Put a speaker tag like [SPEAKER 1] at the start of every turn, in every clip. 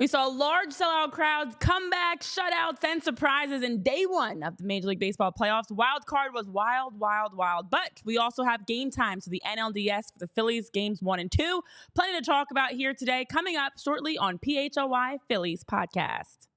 [SPEAKER 1] We saw large sellout crowds, comebacks, shutouts, and surprises in day one of the Major League Baseball playoffs. Wild card was wild. But we also have game time, so the NLDS for the Phillies games 1 and 2. Plenty to talk about here today. Coming up shortly on PHLY Phillies podcast.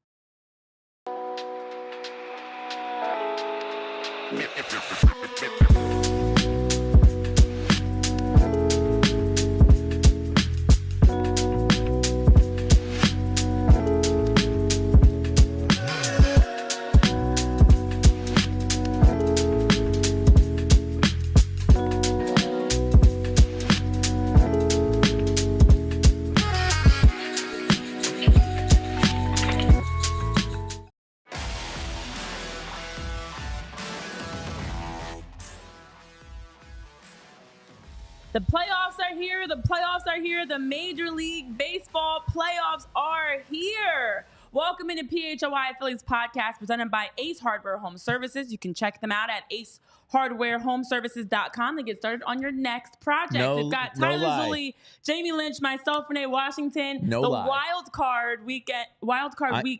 [SPEAKER 1] The playoffs are here. The Major League Baseball playoffs are here. Welcome into PHLY Phillies podcast presented by Ace Hardware Home Services. You can check them out at acehardwarehomeservices.com to get started on your next project. We've got Tyler Zulli, Jamie Lynch, myself, Renee Washington. Wild card week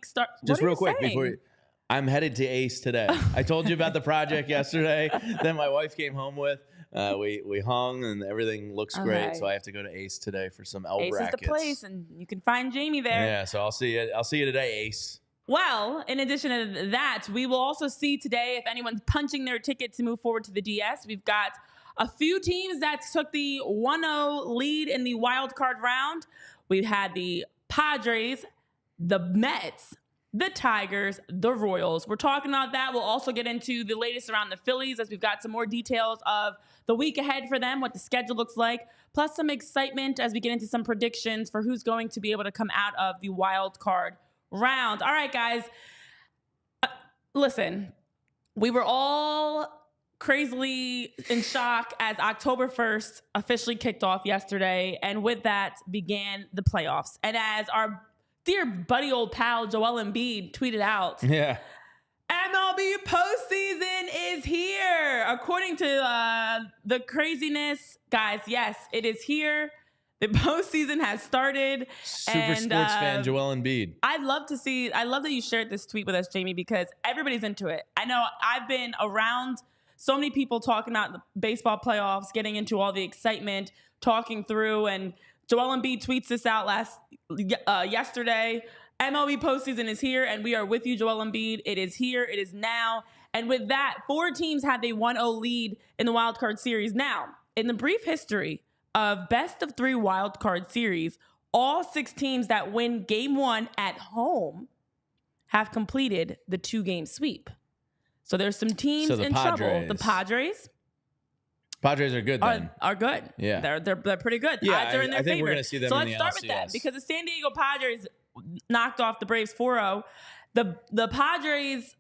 [SPEAKER 1] start.
[SPEAKER 2] Just real quick I'm headed to Ace today. I told you about the project yesterday that my wife came home with. We hung and everything looks great, so I have to go to Ace today for some L brackets.
[SPEAKER 1] Ace is the place, and you can find Jamie there.
[SPEAKER 2] Yeah, so I'll see you today, Ace.
[SPEAKER 1] Well, in addition to that, we will also see today if anyone's punching their ticket to move forward to the DS. We've got a few teams that took the 1-0 lead in the wild card round. We've had the Padres, the Mets, the Tigers, the Royals. We're talking about that. We'll also get into the latest around the Phillies as we've got some more details of the week ahead for them, what the schedule looks like, plus some excitement as we get into some predictions for who's going to be able to come out of the wild card round. All right, guys. Listen, we were all crazily in shock as October 1st officially kicked off yesterday, and with that began the playoffs. And as our dear buddy old pal Joel Embiid tweeted out, MLB postseason is here. According to the craziness, guys, yes, it is here. The postseason has started.
[SPEAKER 2] Super sports fan Joel Embiid.
[SPEAKER 1] I love that you shared this tweet with us, Jamie, because everybody's into it. I know I've been around so many people talking about the baseball playoffs, getting into all the excitement, talking through, and Joel Embiid tweets this out yesterday. MLB postseason is here, and we are with you, Joel Embiid. It is here. It is now. And with that, 4 teams have a 1-0 lead in the wild card series. Now, in the brief history of best of 3 wild card series, all 6 teams that win game 1 at home have completed the 2-game sweep. So there's some teams in trouble. The Padres
[SPEAKER 2] are good then.
[SPEAKER 1] Are good.
[SPEAKER 2] Yeah.
[SPEAKER 1] They're pretty good.
[SPEAKER 2] Yeah,
[SPEAKER 1] Odds are in their
[SPEAKER 2] I think
[SPEAKER 1] favor.
[SPEAKER 2] we're going to see them
[SPEAKER 1] so
[SPEAKER 2] in the
[SPEAKER 1] let's start with that because the San Diego Padres knocked off the Braves 4-0. The Padres,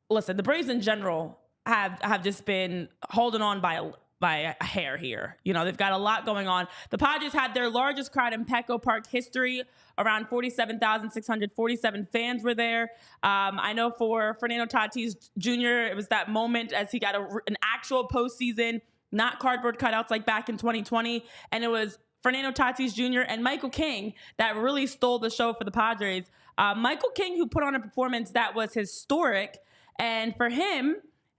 [SPEAKER 1] listen, the Braves in general have just been holding on by a hair here. You know, they've got a lot going on. The Padres had their largest crowd in Petco Park history. Around 47,647 fans were there. I know for Fernando Tatis Jr., it was that moment as he got an actual postseason, not cardboard cutouts like back in 2020. And it was Fernando Tatis Jr. and Michael King that really stole the show for the Padres. Michael King, who put on a performance that was historic, and for him,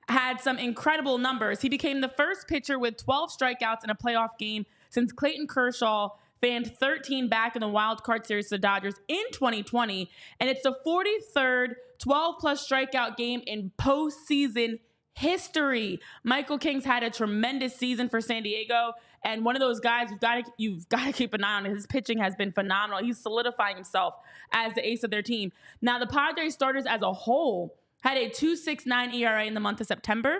[SPEAKER 1] had some incredible numbers. He became the first pitcher with 12 strikeouts in a playoff game since Clayton Kershaw fanned 13 back in the wild card series to the Dodgers in 2020. And it's the 43rd 12-plus strikeout game in postseason history. Michael King's had a tremendous season for San Diego. And one of those guys you've got to keep an eye on. His pitching has been phenomenal. He's solidifying himself as the ace of their team. Now, the Padres starters as a whole had a 2.69 ERA in the month of September.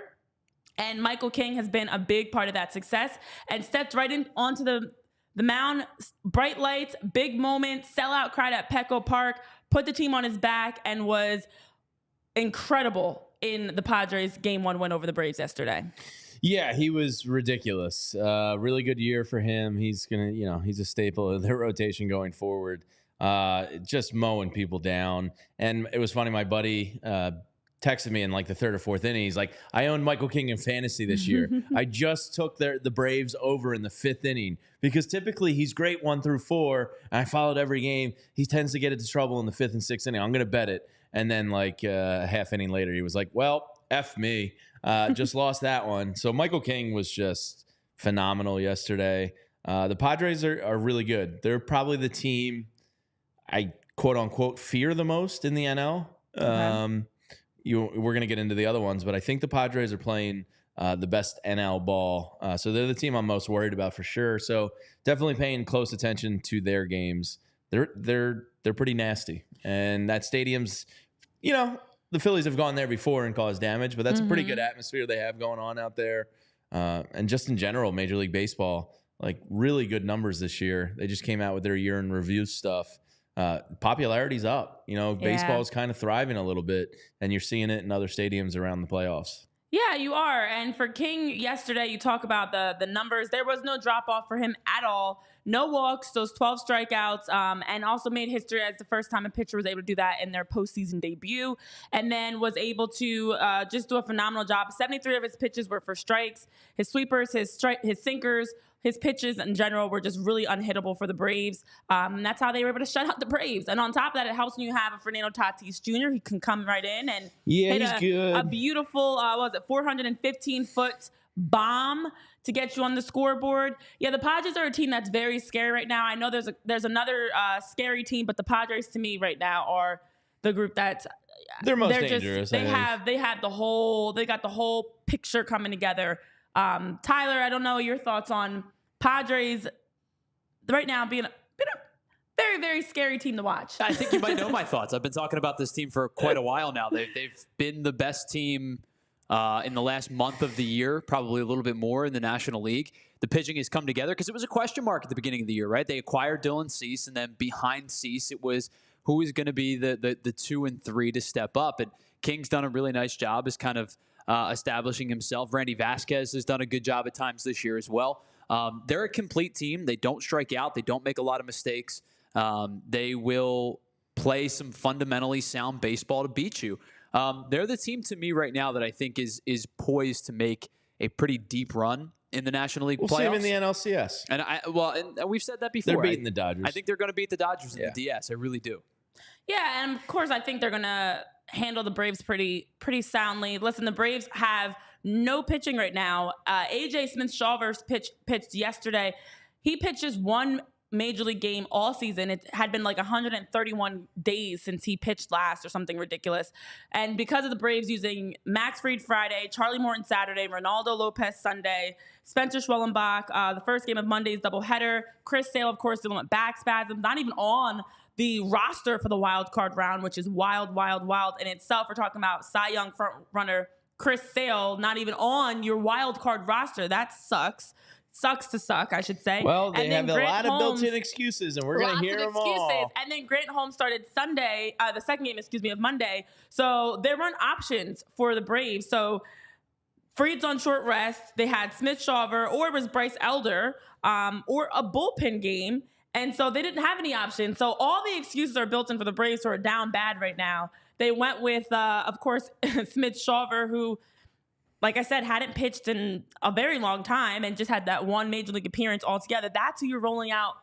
[SPEAKER 1] And Michael King has been a big part of that success and stepped right onto the mound. Bright lights, big moment, sellout crowd at Petco Park, put the team on his back, and was incredible in the Padres Game 1 win over the Braves yesterday.
[SPEAKER 2] Yeah, he was ridiculous. Really good year for him. He's a staple of their rotation going forward. Just mowing people down. And it was funny, my buddy texted me in like the third or fourth inning. He's like, I owned Michael King in fantasy this year. I just took the Braves over in the fifth inning because typically he's great 1 through 4. And I followed every game. He tends to get into trouble in the fifth and sixth inning. I'm going to bet it. And then like a half inning later, he was like, well, F me. Just lost that one. So Michael King was just phenomenal yesterday. The Padres are really good. They're probably the team I quote unquote fear the most in the NL. Okay. We're going to get into the other ones, but I think the Padres are playing the best NL ball. So they're the team I'm most worried about for sure. So definitely paying close attention to their games. They're pretty nasty. And that stadium's, the Phillies have gone there before and caused damage, but that's a pretty good atmosphere they have going on out there. And just in general, Major League Baseball, like really good numbers this year. They just came out with their year in review stuff. Popularity's up. Baseball is kind of thriving a little bit, and you're seeing it in other stadiums around the playoffs.
[SPEAKER 1] Yeah, you are. And for King yesterday, you talk about the numbers. There was no drop off for him at all. No walks, those 12 strikeouts, and also made history as the first time a pitcher was able to do that in their postseason debut. And then was able to just do a phenomenal job. 73 of his pitches were for strikes. His sweepers, his sinkers, his pitches in general were just really unhittable for the Braves. And that's how they were able to shut out the Braves. And on top of that, it helps when you have a Fernando Tatis Jr. He can come right in and hit
[SPEAKER 2] good.
[SPEAKER 1] A beautiful, 415-foot bomb to get you on the scoreboard. Yeah, the Padres are a team that's very scary right now. I know there's another scary team, but the Padres to me right now are the group that's
[SPEAKER 2] they're most dangerous.
[SPEAKER 1] They got the whole picture coming together. Tyler, I don't know your thoughts on Padres right now being a very, very scary team to watch.
[SPEAKER 3] I think you might know my thoughts. I've been talking about this team for quite a while now. They've been the best team in the last month of the year, probably a little bit more in the National League. The pitching has come together because it was a question mark at the beginning of the year, right? They acquired Dylan Cease, and then behind Cease, it was who is going to be the 2 and 3 to step up. And King's done a really nice job as kind of establishing himself. Randy Vasquez has done a good job at times this year as well. They're a complete team. They don't strike out. They don't make a lot of mistakes. They will play some fundamentally sound baseball to beat you. They're the team to me right now that I think is poised to make a pretty deep run in the National League playoffs.
[SPEAKER 2] We'll see them in the NLCS.
[SPEAKER 3] And we've said that before.
[SPEAKER 2] They're beating the Dodgers.
[SPEAKER 3] I think they're going to beat the Dodgers in the DS. I really do.
[SPEAKER 1] Yeah, and of course, I think they're going to handle the Braves pretty soundly. Listen, the Braves have no pitching right now. AJ Smith-Shawver's pitched yesterday. He pitches one Major League game all season. It had been like 131 days since he pitched last or something ridiculous. And because of the Braves using Max Fried Friday, Charlie Morton Saturday, Ronaldo Lopez Sunday, Spencer Schwellenbach, the first game of Monday's doubleheader, Chris Sale, of course, dealing with back spasms, not even on the roster for the wild card round, which is wild in itself. We're talking about Cy Young front runner Chris Sale, not even on your wild card roster. That sucks. Sucks to suck, I should say.
[SPEAKER 2] Well, they have a lot of built-in excuses, and we're going to hear them all.
[SPEAKER 1] And then Grant Holmes started Sunday, the second game, of Monday. So there weren't options for the Braves. So Fried's on short rest. They had Smith-Shawver, or it was Bryce Elder, or a bullpen game. And so they didn't have any options. So all the excuses are built in for the Braves who are down bad right now. They went with, of course, Smith-Shawver, who, like I said, hadn't pitched in a very long time and just had that one Major League appearance altogether. That's who you're rolling out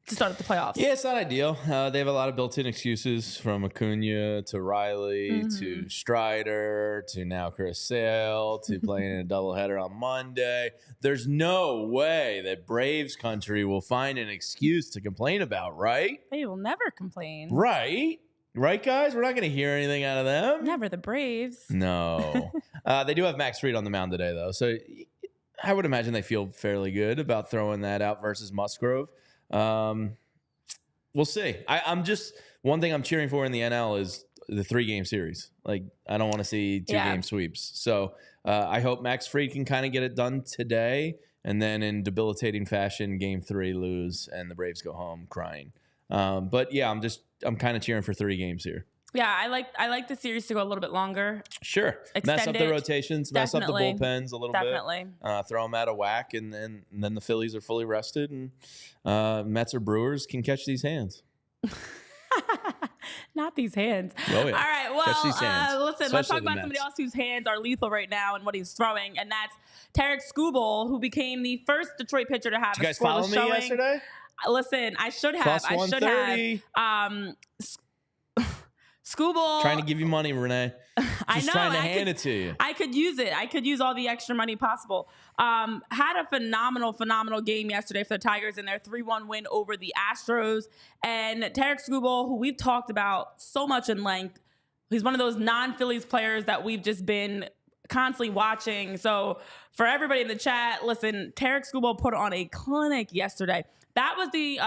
[SPEAKER 1] to start at the playoffs.
[SPEAKER 2] Yeah, it's not ideal. They have a lot of built-in excuses, from Acuna to Riley to Strider to now Chris Sale to playing in a doubleheader on Monday. There's no way that Braves country will find an excuse to complain about, right?
[SPEAKER 1] They will never complain.
[SPEAKER 2] Right? Right, guys? We're not going to hear anything out of them.
[SPEAKER 1] Never the Braves.
[SPEAKER 2] No. They do have Max Fried on the mound today, though. So I would imagine they feel fairly good about throwing that out versus Musgrove. We'll see. I'm just, one thing I'm cheering for in the NL is the 3-game series. Like, I don't want to see 2-game sweeps. So I hope Max Fried can kind of get it done today, and then in debilitating fashion, game 3 lose and the Braves go home crying. But yeah, I'm kind of cheering for 3 games here.
[SPEAKER 1] Yeah, I like the series to go a little bit longer.
[SPEAKER 2] Sure. Mess up the rotations, mess up the bullpens a little bit. Throw them out of whack, and then the Phillies are fully rested, and Mets or Brewers can catch these hands.
[SPEAKER 1] Not these hands.
[SPEAKER 2] Oh, yeah.
[SPEAKER 1] All right.
[SPEAKER 2] Catch these hands.
[SPEAKER 1] Listen, let's
[SPEAKER 2] Especially
[SPEAKER 1] talk
[SPEAKER 2] the
[SPEAKER 1] about
[SPEAKER 2] Mets.
[SPEAKER 1] somebody else whose hands are lethal right now and what he's throwing, and that's Tarik Skubal, who became the first Detroit pitcher to have
[SPEAKER 2] Did you
[SPEAKER 1] a
[SPEAKER 2] guys follow
[SPEAKER 1] scoreless
[SPEAKER 2] me
[SPEAKER 1] showing.
[SPEAKER 2] yesterday?
[SPEAKER 1] Listen, I should have.
[SPEAKER 2] Plus
[SPEAKER 1] I should have.
[SPEAKER 2] 130.
[SPEAKER 1] Skubal.
[SPEAKER 2] Trying to give you money, Renee.
[SPEAKER 1] I
[SPEAKER 2] Just
[SPEAKER 1] know.
[SPEAKER 2] trying to hand it to you.
[SPEAKER 1] I could use it. I could use all the extra money possible. Had a phenomenal game yesterday for the Tigers in their 3-1 win over the Astros. And Tarik Skubal, who we've talked about so much in length, he's one of those non-Phillies players that we've just been constantly watching. So for everybody in the chat, listen, Tarik Skubal put on a clinic yesterday. That was the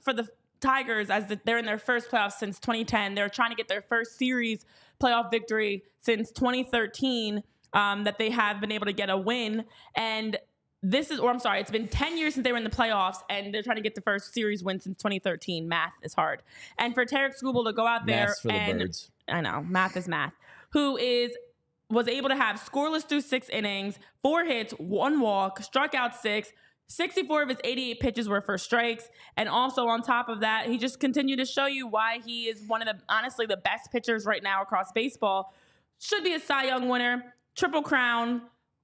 [SPEAKER 1] for the Tigers, they're in their first playoffs since 2010. They're trying to get their first series playoff victory since 2013 that they have been able to get a win. And it's been 10 years since they were in the playoffs, and they're trying to get the first series win since 2013. Math is hard. And for Tarik Skubal to go out there
[SPEAKER 2] Math's for the birds.
[SPEAKER 1] I know, math is math. Was able to have scoreless through 6 innings, 4 hits, 1 walk, struck out 6. 64 of his 88 pitches were for strikes. And also on top of that, he just continued to show you why he is one of honestly the best pitchers right now across baseball. Should be a Cy Young winner, Triple Crown,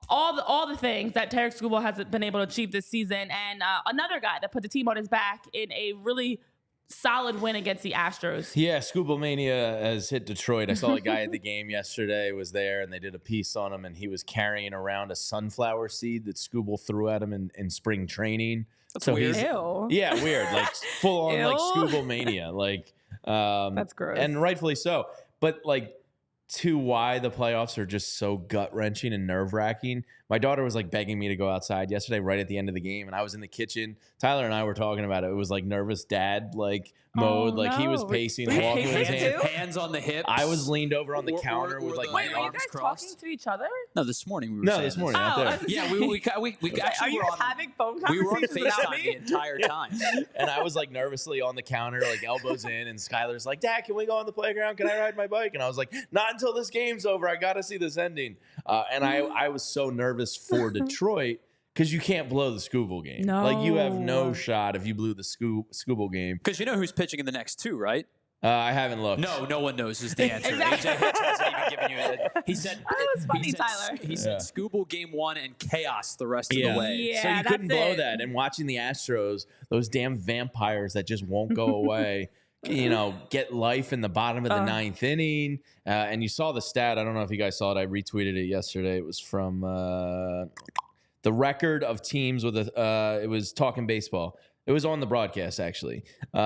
[SPEAKER 1] all the things that Tarik Skubal has been able to achieve this season. And another guy that put the team on his back in a really solid win against the Astros.
[SPEAKER 2] Yeah, Skubal Mania has hit Detroit. I saw a guy at the game yesterday was there, and they did a piece on him, and he was carrying around a sunflower seed that Skubal threw at him in spring training.
[SPEAKER 3] That's
[SPEAKER 2] so
[SPEAKER 3] weird.
[SPEAKER 1] Ew.
[SPEAKER 2] Yeah, weird. Like full on
[SPEAKER 1] Ew.
[SPEAKER 2] like Skubal Mania. Like
[SPEAKER 1] That's gross.
[SPEAKER 2] And rightfully so. But like to why the playoffs are just so gut-wrenching and nerve-wracking. My daughter was like begging me to go outside yesterday right at the end of the game, and I was in the kitchen. Tyler and I were talking about it. It was like nervous dad like mode. Like he was pacing,
[SPEAKER 1] Were you
[SPEAKER 2] walking with his
[SPEAKER 1] pacing
[SPEAKER 2] hands.
[SPEAKER 1] too?
[SPEAKER 3] Hands on the hips.
[SPEAKER 2] I was leaned over on the
[SPEAKER 3] Or-
[SPEAKER 2] counter
[SPEAKER 3] or
[SPEAKER 2] with like
[SPEAKER 3] the-
[SPEAKER 2] my
[SPEAKER 1] Wait, were you
[SPEAKER 2] arms
[SPEAKER 1] guys
[SPEAKER 3] crossed.
[SPEAKER 1] talking to each other?
[SPEAKER 3] No, this morning we were
[SPEAKER 2] No,
[SPEAKER 3] saying
[SPEAKER 2] this morning,
[SPEAKER 1] Oh,
[SPEAKER 2] out there.
[SPEAKER 3] Yeah, we
[SPEAKER 1] Are
[SPEAKER 3] actually
[SPEAKER 1] you
[SPEAKER 3] were
[SPEAKER 1] guys
[SPEAKER 3] on,
[SPEAKER 1] having phone
[SPEAKER 3] we were on
[SPEAKER 1] conversations without
[SPEAKER 3] FaceTime the
[SPEAKER 1] me?
[SPEAKER 3] entire time.
[SPEAKER 2] And I was like nervously on the counter, like elbows in, and Skylar's like, "Dad, can we go on the playground? Can I ride my bike?" And I was like, "Not until this game's over. I got to see this ending." And I was so nervous for Detroit because you can't blow the Skubal game.
[SPEAKER 1] No.
[SPEAKER 2] Like you have no shot if you blew the Skubal game.
[SPEAKER 3] Because you know who's pitching in the next 2, right?
[SPEAKER 2] I haven't looked.
[SPEAKER 3] No one knows is the answer.
[SPEAKER 1] Exactly.
[SPEAKER 3] AJ Hitch hasn't even given you that. He said
[SPEAKER 1] That was funny,
[SPEAKER 3] he said,
[SPEAKER 1] Tyler.
[SPEAKER 3] He said
[SPEAKER 2] Yeah.
[SPEAKER 3] Skubal game 1 and chaos the rest of
[SPEAKER 2] Yeah.
[SPEAKER 3] the way.
[SPEAKER 1] Yeah,
[SPEAKER 2] So you couldn't
[SPEAKER 1] that's
[SPEAKER 2] blow
[SPEAKER 1] it.
[SPEAKER 2] that. And watching the Astros, those damn vampires that just won't go away, get life in the bottom of the 9th inning. And you saw the stat. I don't know if you guys saw it. I retweeted it yesterday. It was from the record of teams with it was Talking Baseball. It was on the broadcast, actually.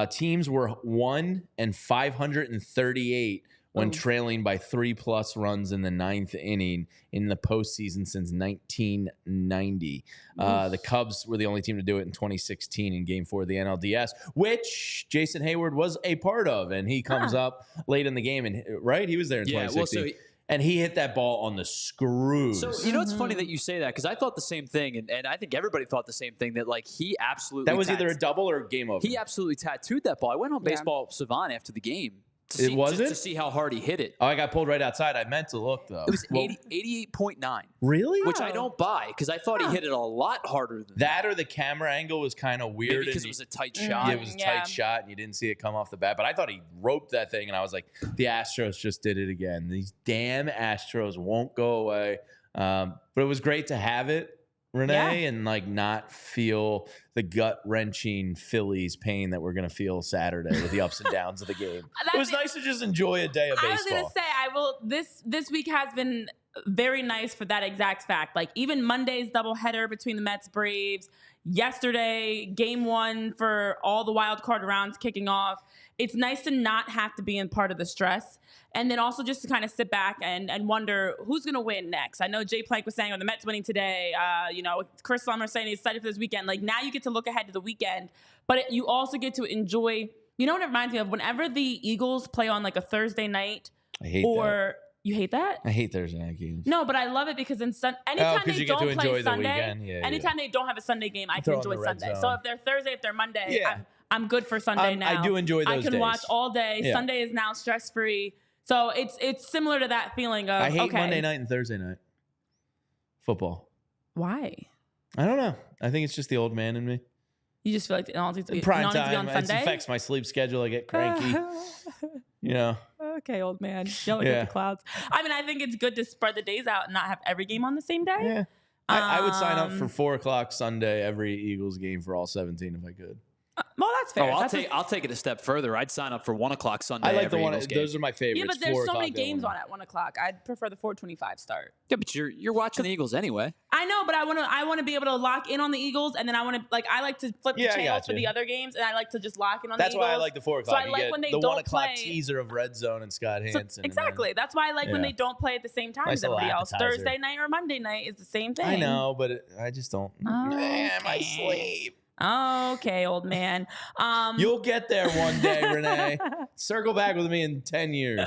[SPEAKER 2] Teams were 1-538 when trailing by 3+ runs in the 9th inning in the postseason since 1990. The Cubs were the only team to do it in 2016 in Game 4 of the NLDS, which Jason Hayward was a part of, and he comes up late in the game, and right, he was there in 2016. And he hit that ball on the screws.
[SPEAKER 3] So, you know, it's funny that you say that because I thought the same thing, and I think everybody thought the same thing, that, like, he absolutely
[SPEAKER 2] that was either a double or a game over.
[SPEAKER 3] He absolutely tattooed that ball. I went on Baseball Savant after the game to see how hard he hit it.
[SPEAKER 2] Oh, I got pulled right outside. I meant to look, though.
[SPEAKER 3] It was 88.9.
[SPEAKER 2] Really?
[SPEAKER 3] Which I don't buy because I thought he hit it a lot harder than
[SPEAKER 2] that. Or the camera angle was kind of weird.
[SPEAKER 3] Maybe because it was a tight shot.
[SPEAKER 2] Yeah, it was a tight shot, and you didn't see it come off the bat. But I thought he roped that thing, and I was like, the Astros just did it again. These damn Astros won't go away. But it was great to have it, Renee, and like not feel the gut-wrenching Phillies pain that we're going to feel Saturday with the ups and downs of the game. It was nice to just enjoy a day of baseball.
[SPEAKER 1] I was going to say, this week has been very nice for that exact fact. Like even Monday's doubleheader between the Mets Braves, yesterday Game 1 for all the wild card rounds kicking off. It's nice to not have to be in part of the stress, and then also just to kind of sit back and wonder who's going to win next. I know Jay Plank was saying, "Are the Mets winning today?" Chris Summer saying he's excited for this weekend. Like now, you get to look ahead to the weekend, but you also get to enjoy. You know what it reminds me of? Whenever the Eagles play on like a Thursday night,
[SPEAKER 2] I hate that.
[SPEAKER 1] You hate that?
[SPEAKER 2] I hate Thursday night games.
[SPEAKER 1] No, but I love it because anytime they
[SPEAKER 2] you get to
[SPEAKER 1] don't
[SPEAKER 2] enjoy
[SPEAKER 1] play
[SPEAKER 2] the
[SPEAKER 1] Sunday,
[SPEAKER 2] weekend.
[SPEAKER 1] anytime they don't have a Sunday game, I can
[SPEAKER 2] Throw in
[SPEAKER 1] enjoy
[SPEAKER 2] the red
[SPEAKER 1] Sunday.
[SPEAKER 2] zone.
[SPEAKER 1] So if they're Thursday, if they're Monday, I'm good for Sunday now.
[SPEAKER 2] I do enjoy those
[SPEAKER 1] I can
[SPEAKER 2] days.
[SPEAKER 1] watch all day.
[SPEAKER 2] Yeah.
[SPEAKER 1] Sunday is now stress free. So it's similar to that feeling of
[SPEAKER 2] I hate Monday night and Thursday night football.
[SPEAKER 1] Why?
[SPEAKER 2] I don't know. I think it's just the old man in me.
[SPEAKER 1] You just feel like it all needs to be,
[SPEAKER 2] Prime
[SPEAKER 1] it all needs to be on
[SPEAKER 2] time. It
[SPEAKER 1] Sunday?
[SPEAKER 2] affects my sleep schedule. I get cranky. You know.
[SPEAKER 1] Okay, old man. Yelling at the clouds. I mean, I think it's good to spread the days out and not have every game on the same day.
[SPEAKER 2] Yeah. I would sign up for 4 o'clock Sunday every Eagles game for all 17 if I could.
[SPEAKER 1] Well, that's fair.
[SPEAKER 3] I'll take it a step further. I'd sign up for 1 o'clock Sunday.
[SPEAKER 2] I like
[SPEAKER 3] every
[SPEAKER 2] the one.
[SPEAKER 3] Eagles game.
[SPEAKER 2] Those are my favorites.
[SPEAKER 1] Yeah, but there's so many games on at 1 o'clock. I'd prefer the 4:25 start.
[SPEAKER 3] Yeah, but you're watching the Eagles anyway.
[SPEAKER 1] I know, but I want to be able to lock in on the Eagles, and then I like to flip the channels for the other games, and I like to just lock in on the Eagles.
[SPEAKER 2] That's why I like the 4 o'clock.
[SPEAKER 1] So I like when they
[SPEAKER 2] the
[SPEAKER 1] don't
[SPEAKER 2] 1 o'clock
[SPEAKER 1] play.
[SPEAKER 2] teaser of Red Zone and Scott Hansen.
[SPEAKER 1] Exactly. That's why I like when they don't play at the same time as everybody else. Thursday night or Monday night is the same thing.
[SPEAKER 2] I know, but I just don't.
[SPEAKER 1] Okay.
[SPEAKER 2] My sleep.
[SPEAKER 1] Okay, old man.
[SPEAKER 2] You'll get there one day, Renee. Circle back with me in 10 years.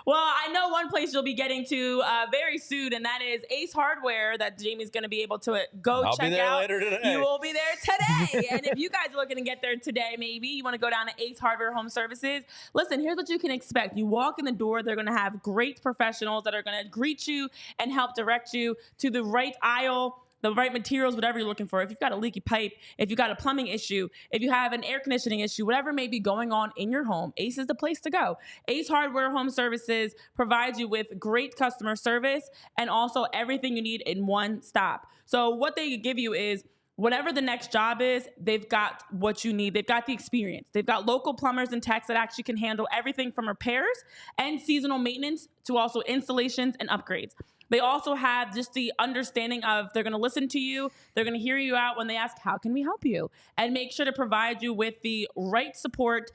[SPEAKER 1] Well, I know one place you'll be getting to very soon, and that is Ace Hardware that Jamie's going to be able to go
[SPEAKER 2] I'll
[SPEAKER 1] check
[SPEAKER 2] be there
[SPEAKER 1] out.
[SPEAKER 2] later today.
[SPEAKER 1] You will be there today. And if you guys are looking to get there today, maybe you want to go down to Ace Hardware Home Services. Listen, here's what you can expect. You walk in the door, they're going to have great professionals that are going to greet you and help direct you to the right aisle, the right materials, whatever you're looking for. If you've got a leaky pipe, if you've got a plumbing issue, if you have an air conditioning issue, whatever may be going on in your home, Ace is the place to go. Ace Hardware Home Services provides you with great customer service and also everything you need in one stop. So what they give you is whatever the next job is, they've got what you need. They've got the experience. They've got local plumbers and techs that actually can handle everything from repairs and seasonal maintenance to also installations and upgrades. They also have just the understanding of they're going to listen to you. They're going to hear you out when they ask, how can we help you? And make sure to provide you with the right support,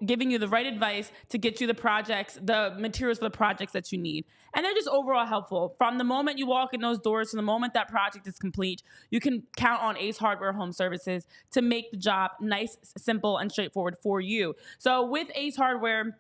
[SPEAKER 1] giving you the right advice to get you the projects, the materials for the projects that you need. And they're just overall helpful. From the moment you walk in those doors to the moment that project is complete, you can count on Ace Hardware Home Services to make the job nice, simple, and straightforward for you. So with Ace Hardware,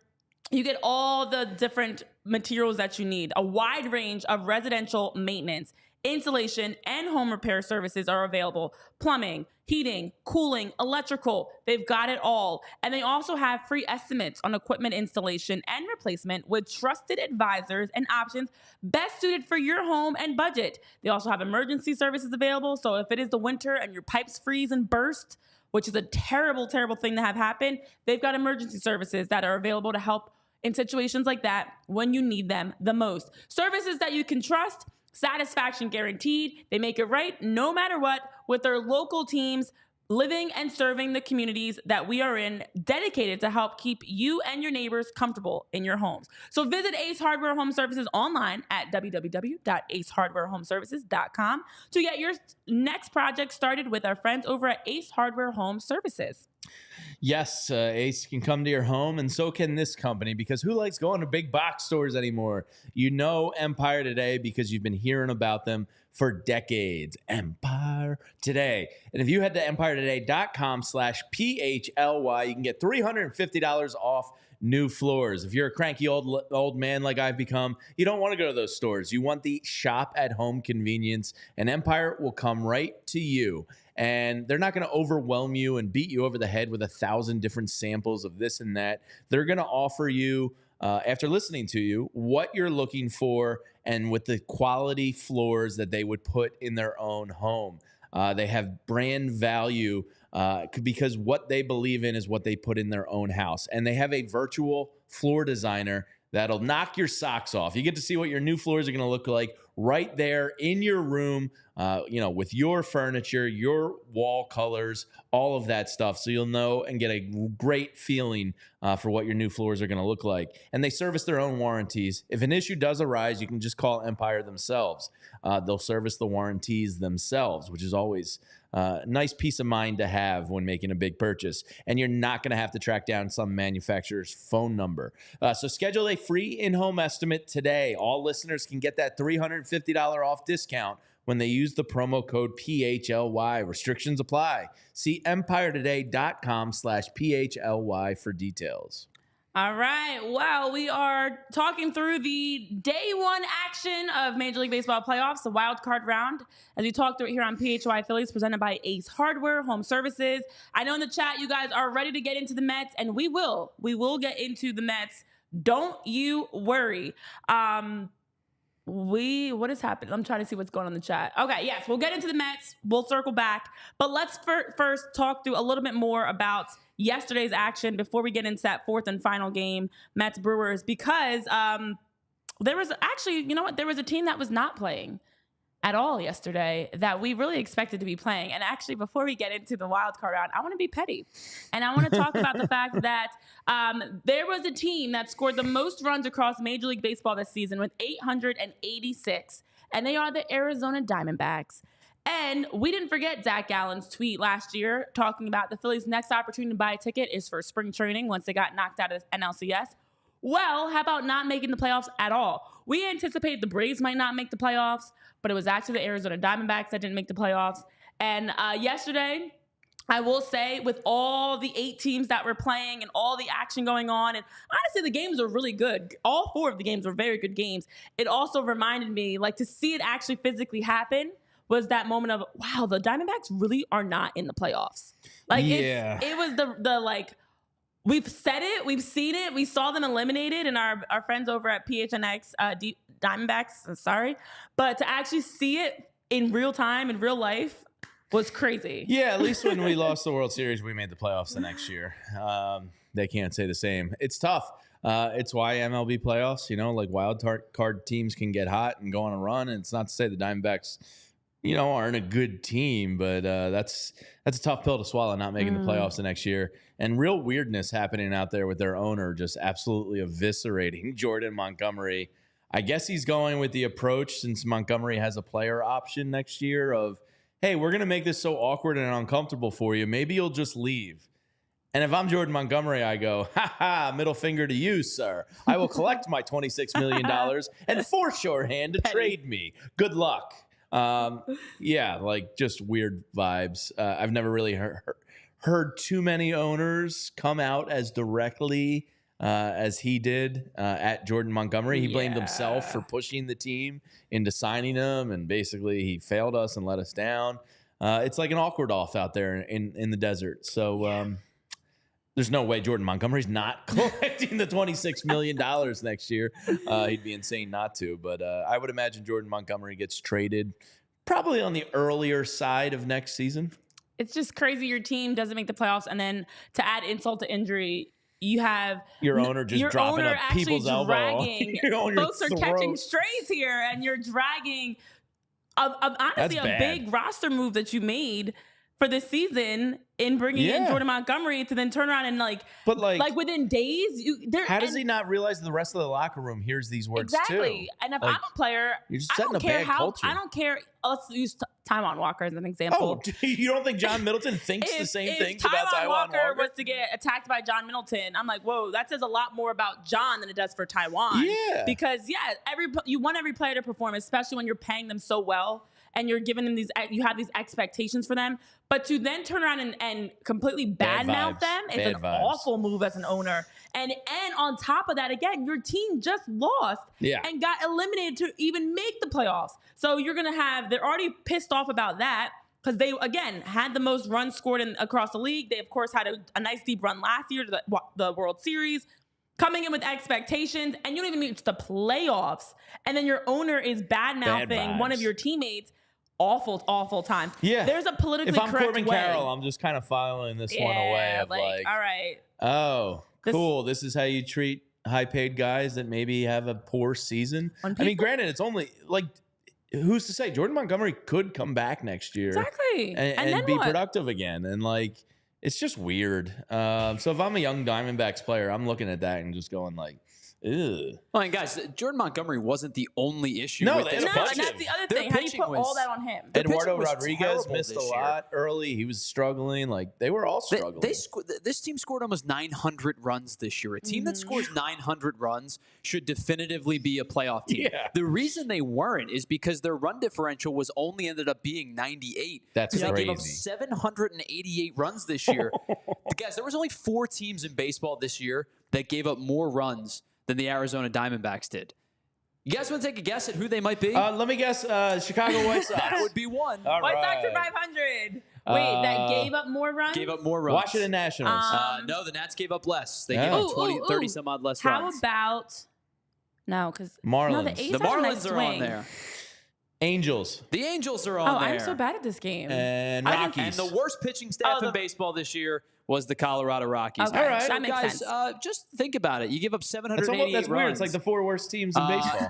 [SPEAKER 1] you get all the different materials that you need. A wide range of residential maintenance, insulation, and home repair services are available. Plumbing, heating, cooling, electrical, they've got it all. And they also have free estimates on equipment installation and replacement with trusted advisors and options best suited for your home and budget. They also have emergency services available. So if it is the winter and your pipes freeze and burst, which is a terrible, terrible thing to have happen, they've got emergency services that are available to help in situations like that when you need them the most. Services that you can trust, satisfaction guaranteed. They make it right no matter what with their local teams living and serving the communities that we are in, dedicated to help keep you and your neighbors comfortable in your homes. So visit Ace Hardware Home Services online at www.acehardwarehomeservices.com to get your next project started with our friends over at Ace Hardware Home Services.
[SPEAKER 2] Yes, Ace can come to your home, and so can this company, because who likes going to big box stores anymore? You know Empire Today because you've been hearing about them for decades. Empire Today. And if you head to empiretoday.com/PHLY, you can get $350 off new floors. If you're a cranky old man like I've become, you don't want to go to those stores. You want the shop at home convenience, and Empire will come right to you. And they're not going to overwhelm you and beat you over the head with 1,000 different samples of this and that. They're going to offer you, after listening to you, what you're looking for and with the quality floors that they would put in their own home. They have brand value because what they believe in is what they put in their own house. And they have a virtual floor designer that'll knock your socks off. You get to see what your new floors are going to look like right there in your room, with your furniture, your wall colors, all of that stuff. So you'll know and get a great feeling for what your new floors are going to look like. And they service their own warranties. If an issue does arise, you can just call Empire themselves. They'll service the warranties themselves, which is always nice peace of mind to have when making a big purchase. And you're not going to have to track down some manufacturer's phone number. So schedule a free in-home estimate today. All listeners can get that $350 off discount when they use the promo code PHLY. Restrictions apply. See empiretoday.com/PHLY for details.
[SPEAKER 1] All right. Well, we are talking through the day one action of Major League Baseball playoffs, the wild card round, as we talk through it here on PHY Phillies, presented by Ace Hardware Home Services. I know in the chat you guys are ready to get into the Mets, and we will. We will get into the Mets. Don't you worry. what has happened? I'm trying to see what's going on in the chat. Okay, yes, we'll get into the Mets. We'll circle back. But let's first talk through a little bit more about yesterday's action before we get into that fourth and final game, Mets Brewers, because there was actually, you know what? There was a team that was not playing at all yesterday that we really expected to be playing. And actually, before we get into the wild card round, I want to be petty. And I want to talk about the fact that there was a team that scored the most runs across Major League Baseball this season with 886, and they are the Arizona Diamondbacks. And we didn't forget Zach Gallen's tweet last year talking about the Phillies' next opportunity to buy a ticket is for spring training once they got knocked out of NLCS. Well, how about not making the playoffs at all? We anticipated the Braves might not make the playoffs, but it was actually the Arizona Diamondbacks that didn't make the playoffs. And yesterday, I will say, with all the 8 teams that were playing and all the action going on, and honestly, the games are really good. All 4 of the games were very good games. It also reminded me, like, to see it actually physically happen was that moment of, wow, the Diamondbacks really are not in the playoffs. Like, it was the like, we've said it, we've seen it, we saw them eliminated, and our friends over at PHNX, Diamondbacks, sorry, but to actually see it in real time, in real life, was crazy.
[SPEAKER 2] Yeah, at least when we lost the World Series, we made the playoffs the next year. They can't say the same. It's tough. It's why MLB playoffs, like wild card teams can get hot and go on a run, and it's not to say the Diamondbacks aren't a good team, but that's a tough pill to swallow, not making the playoffs the next year. And real weirdness happening out there with their owner just absolutely eviscerating Jordan Montgomery. I guess he's going with the approach, since Montgomery has a player option next year, of, hey, we're going to make this so awkward and uncomfortable for you. Maybe you'll just leave. And if I'm Jordan Montgomery, I go, middle finger to you, sir. I will collect my $26 million and force your hand to trade me. Good luck. Just weird vibes. I've never really heard too many owners come out as directly as he did at Jordan Montgomery. He blamed himself for pushing the team into signing him, and basically he failed us and let us down. It's like an awkward off out there in the desert. So there's no way Jordan Montgomery's not collecting the $26 million next year. He'd be insane not to. But I would imagine Jordan Montgomery gets traded probably on the earlier side of next season.
[SPEAKER 1] It's just crazy. Your team doesn't make the playoffs, and then to add insult to injury, you have
[SPEAKER 2] your owner dropping a people's elbow.
[SPEAKER 1] Folks are catching strays here, and you're dragging. Honestly, a big roster move that you made for this season in bringing in Jordan Montgomery to then turn around and like within days.
[SPEAKER 2] How does he not realize the rest of the locker room hears these words
[SPEAKER 1] exactly?
[SPEAKER 2] Too?
[SPEAKER 1] And if I'm a player,
[SPEAKER 2] you're just setting a bad culture.
[SPEAKER 1] I don't care. Let's use Taijuan Walker as an example.
[SPEAKER 2] Oh, you don't think John Middleton thinks the same things about Taijuan
[SPEAKER 1] Walker was to get attacked by John Middleton, I'm like, whoa, that says a lot more about John than it does for Taijuan.
[SPEAKER 2] Yeah.
[SPEAKER 1] Because you want every player to perform, especially when you're paying them so well and you're giving them you have these expectations for them. But to then turn around and completely badmouth them is an awful move as an owner. And on top of that, again, your team just lost and got eliminated to even make the playoffs. So they're already pissed off about that, because they, again, had the most runs scored across the league. They, of course, had a nice deep run last year to the World Series, coming in with expectations, and you don't even reach the playoffs. And then your owner is bad-mouthing one of your teammates. Awful, awful times. Yeah. There's a politically correct way.
[SPEAKER 2] If I'm Corbin Carroll, I'm just kind of filing this one away. All
[SPEAKER 1] right.
[SPEAKER 2] Oh, cool. This is how you treat high-paid guys that maybe have a poor season. I mean, granted, it's only who's to say? Jordan Montgomery could come back next year.
[SPEAKER 1] Exactly.
[SPEAKER 2] And be productive again. And it's just weird. So if I'm a young Diamondbacks player, I'm looking at that and just going ew.
[SPEAKER 3] Well, and guys, Jordan Montgomery wasn't the only issue.
[SPEAKER 1] And that's the other thing. How do you put all that on him?
[SPEAKER 2] Eduardo Rodriguez missed a lot early. He was struggling. They were all struggling.
[SPEAKER 3] This team scored almost 900 runs this year. A team that scores 900 runs should definitively be a playoff team. Yeah. The reason they weren't is because their run differential was ended up being 98.
[SPEAKER 2] That's crazy.
[SPEAKER 3] They gave up 788 runs this year. Guys, there was only 4 teams in baseball this year that gave up more runs than the Arizona Diamondbacks did. You guys want to take a guess at who they might be?
[SPEAKER 2] Let me guess. Chicago White Sox.
[SPEAKER 3] That would be one.
[SPEAKER 1] White Sox are 500. Wait, that gave up more runs?
[SPEAKER 3] Gave up more runs.
[SPEAKER 2] Washington Nationals.
[SPEAKER 3] No, the Nats gave up less. They gave up 30 some odd less runs.
[SPEAKER 1] How about No, because
[SPEAKER 2] Marlins.
[SPEAKER 1] the A's
[SPEAKER 3] The
[SPEAKER 1] have a nice
[SPEAKER 3] Marlins are
[SPEAKER 1] swing.
[SPEAKER 3] on there.
[SPEAKER 2] Angels.
[SPEAKER 3] The Angels are on there.
[SPEAKER 1] I'm so bad at this game.
[SPEAKER 2] And
[SPEAKER 1] I didn't-
[SPEAKER 2] Rockies.
[SPEAKER 3] And the worst pitching staff in baseball this year was the Colorado Rockies.
[SPEAKER 1] Okay,
[SPEAKER 2] All right.
[SPEAKER 1] that makes
[SPEAKER 3] Guys,
[SPEAKER 1] sense.
[SPEAKER 3] just think about it. You give up 788
[SPEAKER 2] That's weird.
[SPEAKER 3] runs.
[SPEAKER 2] It's like the 4 worst teams in baseball.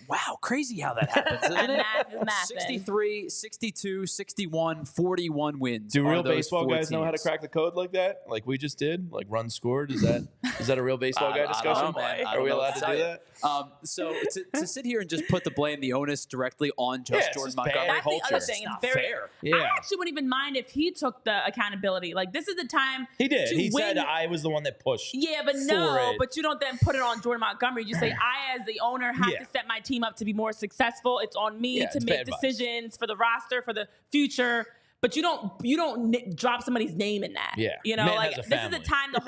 [SPEAKER 3] Wow, crazy how that happens, isn't it?
[SPEAKER 1] Math is mathing.
[SPEAKER 3] 63, 62, 61, 41 wins.
[SPEAKER 2] Do
[SPEAKER 3] are
[SPEAKER 2] real
[SPEAKER 3] those
[SPEAKER 2] baseball
[SPEAKER 3] 4
[SPEAKER 2] guys know how to
[SPEAKER 3] teams.
[SPEAKER 2] crack the code like that? Like we just did? Like runs scored? Is that a real baseball guy
[SPEAKER 3] I don't
[SPEAKER 2] discussion?
[SPEAKER 3] know, man. I
[SPEAKER 2] Are
[SPEAKER 3] don't
[SPEAKER 2] we
[SPEAKER 3] know
[SPEAKER 2] allowed
[SPEAKER 3] what
[SPEAKER 2] to
[SPEAKER 3] tell
[SPEAKER 2] do
[SPEAKER 3] you.
[SPEAKER 2] that?
[SPEAKER 3] So to sit here and just put the blame, the onus directly on just
[SPEAKER 2] it's
[SPEAKER 3] Jordan
[SPEAKER 2] just
[SPEAKER 3] Montgomery.
[SPEAKER 2] bad
[SPEAKER 1] That's the other
[SPEAKER 2] culture.
[SPEAKER 1] thing.
[SPEAKER 3] Not
[SPEAKER 1] It's very
[SPEAKER 3] fair.
[SPEAKER 2] Yeah.
[SPEAKER 1] I actually wouldn't even mind if he took the accountability. Like this is the time
[SPEAKER 2] He did.
[SPEAKER 1] to
[SPEAKER 2] He
[SPEAKER 1] win.
[SPEAKER 2] said I was the one that pushed.
[SPEAKER 1] Yeah, but
[SPEAKER 2] for
[SPEAKER 1] no,
[SPEAKER 2] it.
[SPEAKER 1] but you don't then put it on Jordan Montgomery. You say, I, as the owner, have
[SPEAKER 2] Yeah.
[SPEAKER 1] to set my team up to be more successful. It's on me
[SPEAKER 2] Yeah,
[SPEAKER 1] to
[SPEAKER 2] it's
[SPEAKER 1] make
[SPEAKER 2] bad vibes.
[SPEAKER 1] decisions for the roster, for the future. But you don't drop somebody's name in that.
[SPEAKER 2] Yeah.
[SPEAKER 1] You know,
[SPEAKER 2] Man
[SPEAKER 1] like
[SPEAKER 2] has a
[SPEAKER 1] this is the
[SPEAKER 2] family.
[SPEAKER 1] time to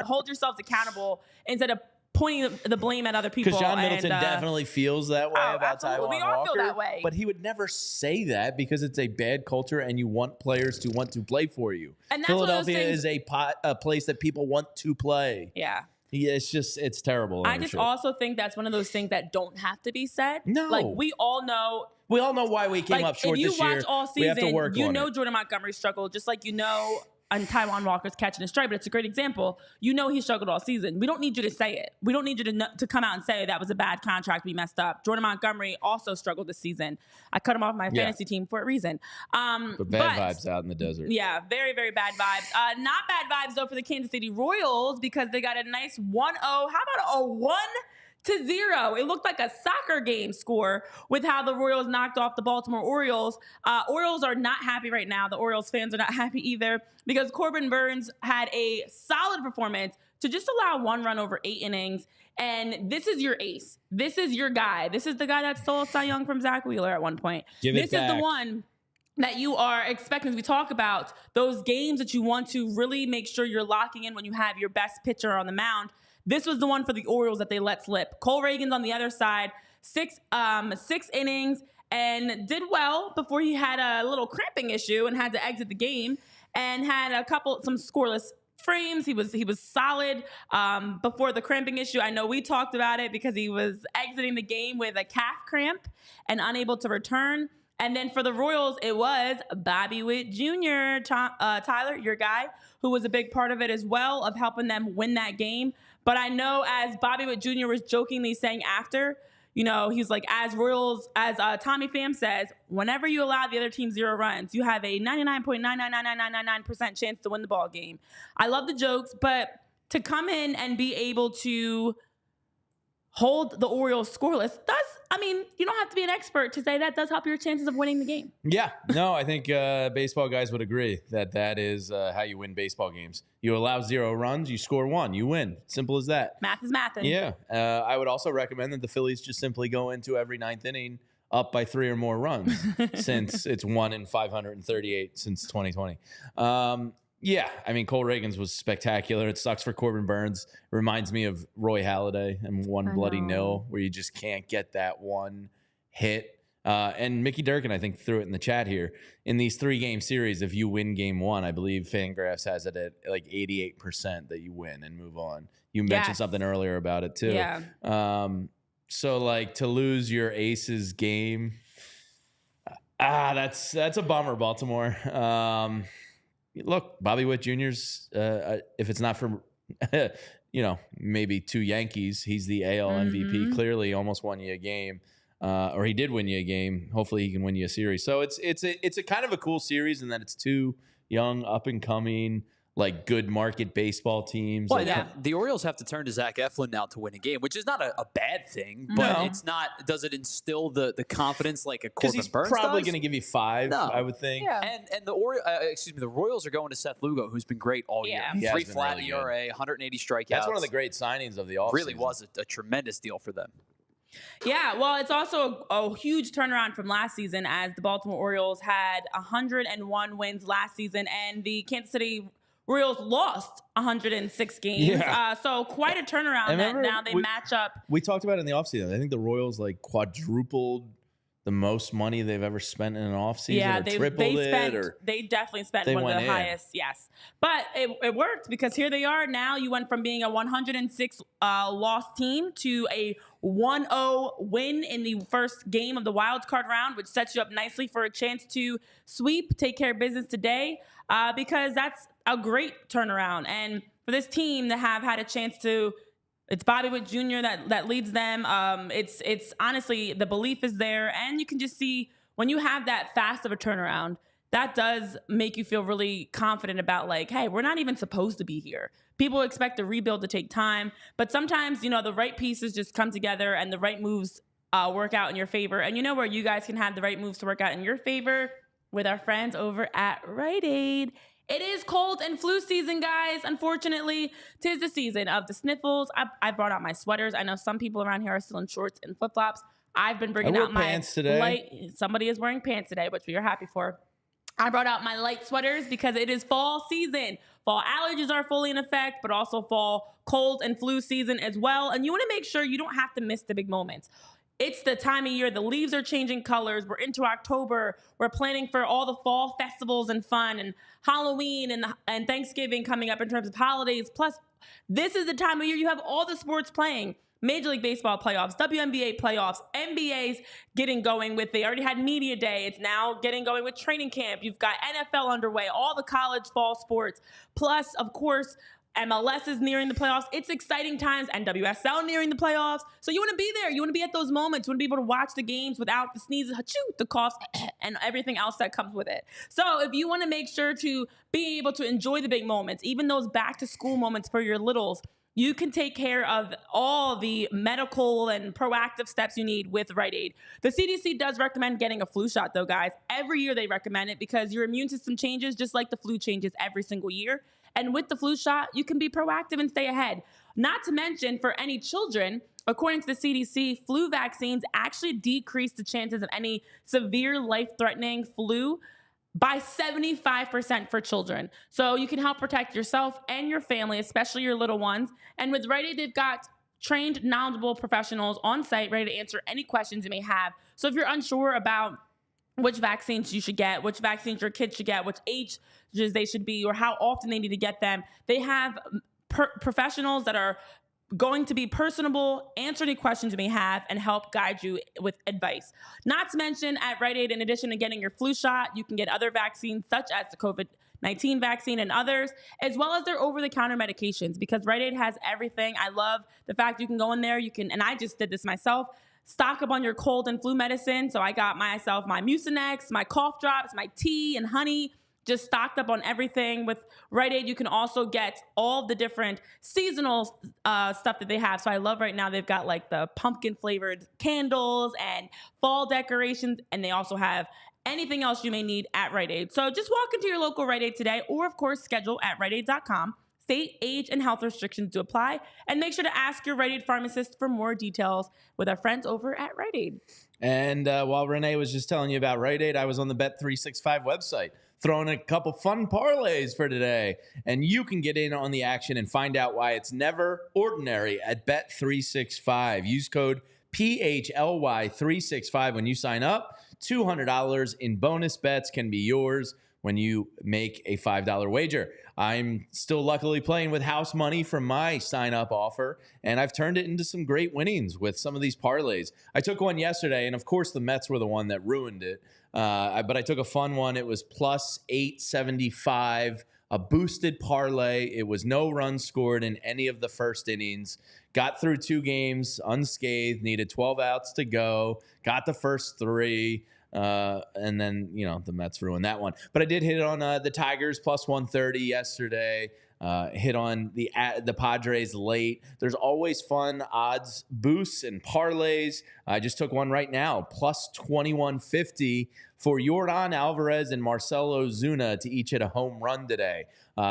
[SPEAKER 1] hold yourselves accountable instead of pointing the blame at other people.
[SPEAKER 2] Because John Middleton
[SPEAKER 1] and,
[SPEAKER 2] definitely feels that way
[SPEAKER 1] oh,
[SPEAKER 2] about
[SPEAKER 1] absolutely.
[SPEAKER 2] Taijuan
[SPEAKER 1] We all
[SPEAKER 2] Walker.
[SPEAKER 1] feel that way.
[SPEAKER 2] But he would never say that because it's a bad culture and you want players to want to play for you.
[SPEAKER 1] And that's one of those
[SPEAKER 2] Philadelphia
[SPEAKER 1] things-
[SPEAKER 2] is a place that people want to play.
[SPEAKER 1] Yeah.
[SPEAKER 2] Yeah, it's terrible.
[SPEAKER 1] I just also think that's one of those things that don't have to be said.
[SPEAKER 2] No.
[SPEAKER 1] Like we all know.
[SPEAKER 2] We all know why we came
[SPEAKER 1] Like
[SPEAKER 2] up short
[SPEAKER 1] if you
[SPEAKER 2] this year.
[SPEAKER 1] watch all
[SPEAKER 2] we have to
[SPEAKER 1] season,
[SPEAKER 2] work
[SPEAKER 1] you
[SPEAKER 2] on
[SPEAKER 1] know
[SPEAKER 2] it.
[SPEAKER 1] Jordan Montgomery struggled, just like you know and Taijuan Walker's catching a strike, but it's a great example. You know he struggled all season. We don't need you to say it. We don't need you to come out and say that was a bad contract, we messed up. Jordan Montgomery also struggled this season. I cut him off my fantasy team for a reason.
[SPEAKER 2] But bad vibes out in the desert.
[SPEAKER 1] Yeah, very, very bad vibes. Not bad vibes, though, for the Kansas City Royals because they got a nice 1-0. How about a 1-0? It looked like a soccer game score with how the Royals knocked off the Baltimore Orioles. Orioles are not happy right now. The Orioles fans are not happy either because Corbin Burns had a solid performance to just allow 1 run over 8 innings. And this is your ace. This is your guy. This is the guy that stole Cy Young from Zack Wheeler at one point. This is the one that you are expecting as we talk about those games that you want to really make sure you're locking in when you have your best pitcher on the mound. This was the one for the Orioles that they let slip. Cole Reagan's on the other side, 6 innings, and did well before he had a little cramping issue and had to exit the game and had some scoreless frames. He was solid before the cramping issue. I know we talked about it because he was exiting the game with a calf cramp and unable to return. And then for the Royals, it was Bobby Witt Jr., Tyler, your guy, who was a big part of it as well, of helping them win that game. But I know as Bobby Witt Jr. was jokingly saying after, you know, he's like, as Tommy Pham says, whenever you allow the other team 0 runs, you have a 99.9999999% chance to win the ball game. I love the jokes, but to come in and be able to hold the Orioles scoreless you don't have to be an expert to say that does help your chances of winning the game.
[SPEAKER 2] Yeah, no, I think baseball guys would agree that is how you win baseball games. You allow 0 runs, you score 1, you win. Simple as that.
[SPEAKER 1] Math is mathing.
[SPEAKER 2] Yeah, I would also recommend that the Phillies just simply go into every 9th inning up by 3 or more runs since it's 1 in 538 since 2020. Yeah, I mean, Cole Reagan's was spectacular. It sucks for Corbin Burns. It reminds me of Roy Halladay and 1 bloody nil, where you just can't get that one hit. And Mickey Durkin, I think, threw it in the chat here. In these 3-game series, if you win game 1, I believe Fangraphs has it at like 88% that you win and move on. You mentioned something earlier about it, too.
[SPEAKER 1] Yeah.
[SPEAKER 2] So, like, to lose your aces game, that's a bummer, Baltimore. Look, Bobby Witt Jr.'s, if it's not for, maybe 2 Yankees, he's the AL MVP. Clearly almost won you a game, or he did win you a game. Hopefully he can win you a series. So it's a kind of a cool series in that it's 2 young, up-and-coming, like good market baseball teams.
[SPEAKER 3] Well,
[SPEAKER 2] Like,
[SPEAKER 3] the Orioles have to turn to Zach Eflin now to win a game, which is not a bad thing, but
[SPEAKER 2] No.
[SPEAKER 3] it's not. Does it instill the confidence like a
[SPEAKER 2] because
[SPEAKER 3] Corbin
[SPEAKER 2] he's
[SPEAKER 3] Burns
[SPEAKER 2] probably
[SPEAKER 3] does?
[SPEAKER 2] going to give you 5,
[SPEAKER 3] No.
[SPEAKER 2] I would think.
[SPEAKER 1] Yeah.
[SPEAKER 3] And the Royals are going to Seth Lugo, who's been great all year.
[SPEAKER 1] Yeah.
[SPEAKER 2] He has
[SPEAKER 3] 3
[SPEAKER 2] been
[SPEAKER 3] flat
[SPEAKER 2] really
[SPEAKER 3] ERA, 180 strikeouts.
[SPEAKER 2] That's one of the great signings of the offseason.
[SPEAKER 3] Really was a tremendous deal for them.
[SPEAKER 1] Yeah, well, it's also a huge turnaround from last season as the Baltimore Orioles had 101 wins last season and the Kansas City Royals lost 106 games.
[SPEAKER 2] Yeah.
[SPEAKER 1] So quite a turnaround that now they match up.
[SPEAKER 2] We talked about it in the offseason. I think the Royals like quadrupled the most money they've ever spent in an offseason,
[SPEAKER 1] Yeah,
[SPEAKER 2] or
[SPEAKER 1] they
[SPEAKER 2] tripled
[SPEAKER 1] spent.
[SPEAKER 2] it, or
[SPEAKER 1] They definitely spent
[SPEAKER 2] they
[SPEAKER 1] one of
[SPEAKER 2] went
[SPEAKER 1] the
[SPEAKER 2] in.
[SPEAKER 1] highest. Yes, but it worked because here they are now. You went from being a 106 loss team to a 1-0 win in the first game of the wild card round, which sets you up nicely for a chance to sweep, take care of business today, because that's a great turnaround. And for this team to have had a chance to. It's Bobby Witt Jr. that leads them. It's honestly, the belief is there, and you can just see when you have that fast of a turnaround, that does make you feel really confident about, like, hey, we're not even supposed to be here. People expect a rebuild to take time, but sometimes, the right pieces just come together and the right moves work out in your favor. And you know where you guys can have the right moves to work out in your favor? With our friends over at Rite Aid. It is cold and flu season, guys. Unfortunately, 'tis the season of the sniffles. I brought out my sweaters. I know some people around here are still in shorts and flip-flops. I've been bringing out my
[SPEAKER 2] pants today.
[SPEAKER 1] light. Somebody is wearing pants today, which we are happy for. I brought out my light sweaters because it is fall season. Fall allergies are fully in effect, but also fall cold and flu season as well. And you want to make sure you don't have to miss the big moments. It's the time of year. The leaves are changing colors. We're into October. We're planning for all the fall festivals and fun, and Halloween and Thanksgiving coming up in terms of holidays. Plus, this is the time of year you have all the sports playing. Major League Baseball playoffs, WNBA playoffs, NBA's getting going with, they already had media day. It's now getting going with training camp. You've got NFL underway, all the college fall sports. Plus, of course, MLS is nearing the playoffs. It's exciting times. NWSL nearing the playoffs. So you want to be there. You want to be at those moments. You want to be able to watch the games without the sneezes, the coughs, and everything else that comes with it. So if you want to make sure to be able to enjoy the big moments, even those back to school moments for your littles, you can take care of all the medical and proactive steps you need with Rite Aid. The CDC does recommend getting a flu shot, though, guys. Every year they recommend it because your immune system changes just like the flu changes every single year. And with the flu shot, you can be proactive and stay ahead. Not to mention, for any children, according to the CDC, flu vaccines actually decrease the chances of any severe life-threatening flu by 75% for children. So you can help protect yourself and your family, especially your little ones. And with Rite Aid, they've got trained, knowledgeable professionals on site ready to answer any questions you may have. So if you're unsure about which vaccines you should get, which vaccines your kids should get, which ages they should be, or how often they need to get them, they have professionals that are going to be personable, answer any questions you may have, and help guide you with advice. Not to mention, at Rite Aid, in addition to getting your flu shot, you can get other vaccines such as the COVID-19 vaccine and others, as well as their over-the-counter medications, because Rite Aid has everything. I love the fact you can go in there, and I just did this myself, stock up on your cold and flu medicine. So I got myself my Mucinex, my cough drops, my tea and honey, just stocked up on everything. With Rite Aid, you can also get all the different seasonal stuff that they have. So I love right now they've got like the pumpkin flavored candles and fall decorations, and they also have anything else you may need at Rite Aid. So just walk into your local Rite Aid today, or of course schedule at riteaid.com. State, age, and health restrictions do apply, and make sure to ask your Rite Aid pharmacist for more details with our friends over at Rite Aid.
[SPEAKER 2] And while Renee was just telling you about Rite Aid, I was on the Bet365 website throwing a couple fun parlays for today. And you can get in on the action and find out why it's never ordinary at Bet365. Use code PHLY365 when you sign up. $200 in bonus bets can be yours when you make a $5 wager. I'm still luckily playing with house money from my sign-up offer, and I've turned it into some great winnings with some of these parlays. I took one yesterday, and of course the Mets were the one that ruined it. But I took a fun one. It was plus 875, a boosted parlay. It was no runs scored in any of the first innings. Got through 2 games unscathed, needed 12 outs to go, got the first 3. And then, the Mets ruined that one. But I did hit on the Tigers plus 130 yesterday. Hit on the Padres late. There's always fun odds boosts and parlays. I just took one right now, plus 2150 for Yordan Alvarez and Marcelo Zuna to each hit a home run today.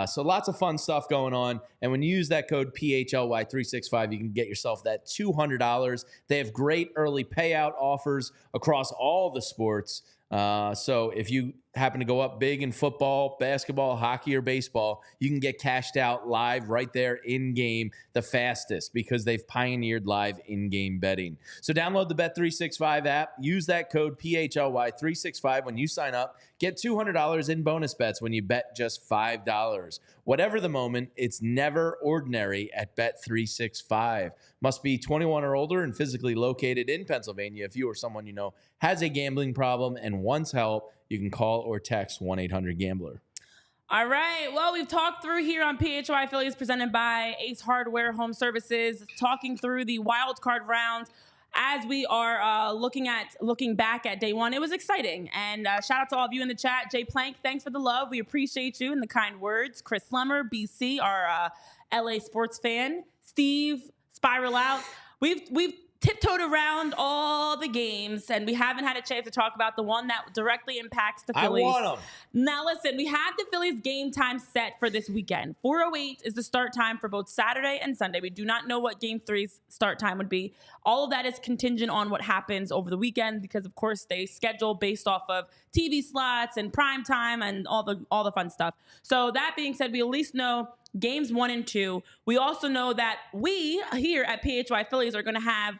[SPEAKER 2] So lots of fun stuff going on. And when you use that code PHLY365, you can get yourself that $200. They have great early payout offers across all the sports. So if you happen to go up big in football, basketball, hockey, or baseball, you can get cashed out live right there in-game the fastest because they've pioneered live in-game betting. So download the Bet365 app. Use that code PHLY365 when you sign up. Get $200 in bonus bets when you bet just $5. Whatever the moment, it's never ordinary at Bet365. Must be 21 or older and physically located in Pennsylvania. If you or someone you know has a gambling problem and wants help, you can call or text 1-800-GAMBLER.
[SPEAKER 1] All right. Well, we've talked through here on PHLY Phillies presented by Ace Hardware Home Services, talking through the wild card round as we are looking back at day one. It was exciting. And shout out to all of you in the chat. Jay Plank, thanks for the love. We appreciate you and the kind words. Chris Slummer, BC, our LA sports fan. Steve, Spiral Out. We've tiptoed around all the games, and we haven't had a chance to talk about the one that directly impacts the Phillies.
[SPEAKER 2] I want them.
[SPEAKER 1] Now, listen, we had the Phillies game time set for this weekend. 4:08 is the start time for both Saturday and Sunday. We do not know what Game 3's start time would be. All of that is contingent on what happens over the weekend because, of course, they schedule based off of TV slots and prime time and all the fun stuff. So that being said, we at least know games 1 and 2. We also know that we here at PHY Phillies are going to have,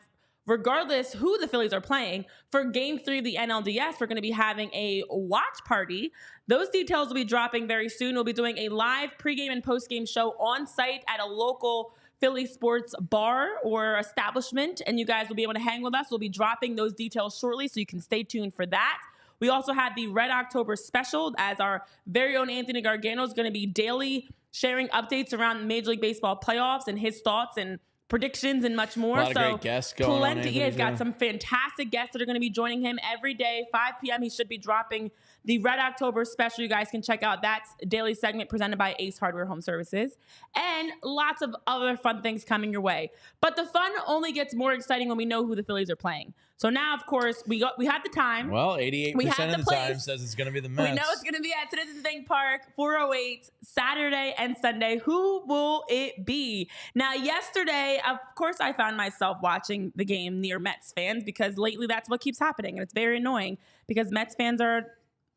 [SPEAKER 1] regardless who the Phillies are playing, for Game 3 of the NLDS, we're going to be having a watch party. Those details will be dropping very soon. We'll be doing a live pregame and postgame show on site at a local Philly sports bar or establishment, and you guys will be able to hang with us. We'll be dropping those details shortly, so you can stay tuned for that. We also had the Red October special, as our very own Anthony Gargano is going to be daily sharing updates around Major League Baseball playoffs and his thoughts and predictions and much more.
[SPEAKER 2] A lot of great guests going on.
[SPEAKER 1] He's got some fantastic guests that are going to be joining him every day. 5 p.m. he should be dropping the Red October special. You guys can check out that daily segment presented by Ace Hardware Home Services, and lots of other fun things coming your way. But the fun only gets more exciting when we know who the Phillies are playing. So now, of course, we had the time.
[SPEAKER 2] Well, 88% of the time says it's going to be the Mets.
[SPEAKER 1] We know it's going to be at Citizens Bank Park, 4:08, Saturday and Sunday. Who will it be? Now, yesterday, of course, I found myself watching the game near Mets fans because lately that's what keeps happening. And it's very annoying because Mets fans are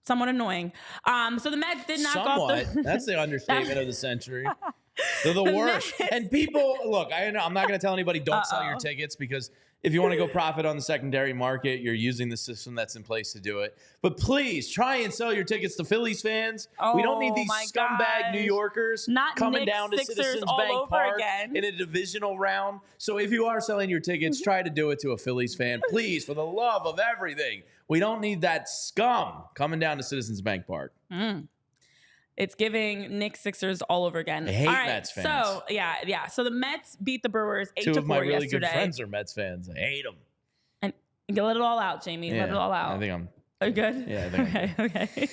[SPEAKER 1] somewhat annoying. So the Mets did knock off the...
[SPEAKER 2] That's the understatement of the century. They're the worst. And people, look, I'm not going to tell anybody don't sell your tickets because if you want to go profit on the secondary market, you're using the system that's in place to do it. But please try and sell your tickets to Phillies fans. We don't need these scumbag New Yorkers coming down to Citizens Bank Park in a divisional round. So if you are selling your tickets, try to do it to a Phillies fan. Please, for the love of everything. We don't need that scum coming down to Citizens Bank Park.
[SPEAKER 1] It's giving Nick Sixers all over again.
[SPEAKER 2] I hate Mets fans.
[SPEAKER 1] So, yeah. So the Mets beat the Brewers 8-4 yesterday.
[SPEAKER 2] 2 of my really good friends are Mets fans. I hate them.
[SPEAKER 1] And let it all out, Jamie.
[SPEAKER 2] Yeah,
[SPEAKER 1] let it all out.
[SPEAKER 2] I think I'm...
[SPEAKER 1] Are you good?
[SPEAKER 2] Yeah, I think
[SPEAKER 1] Okay.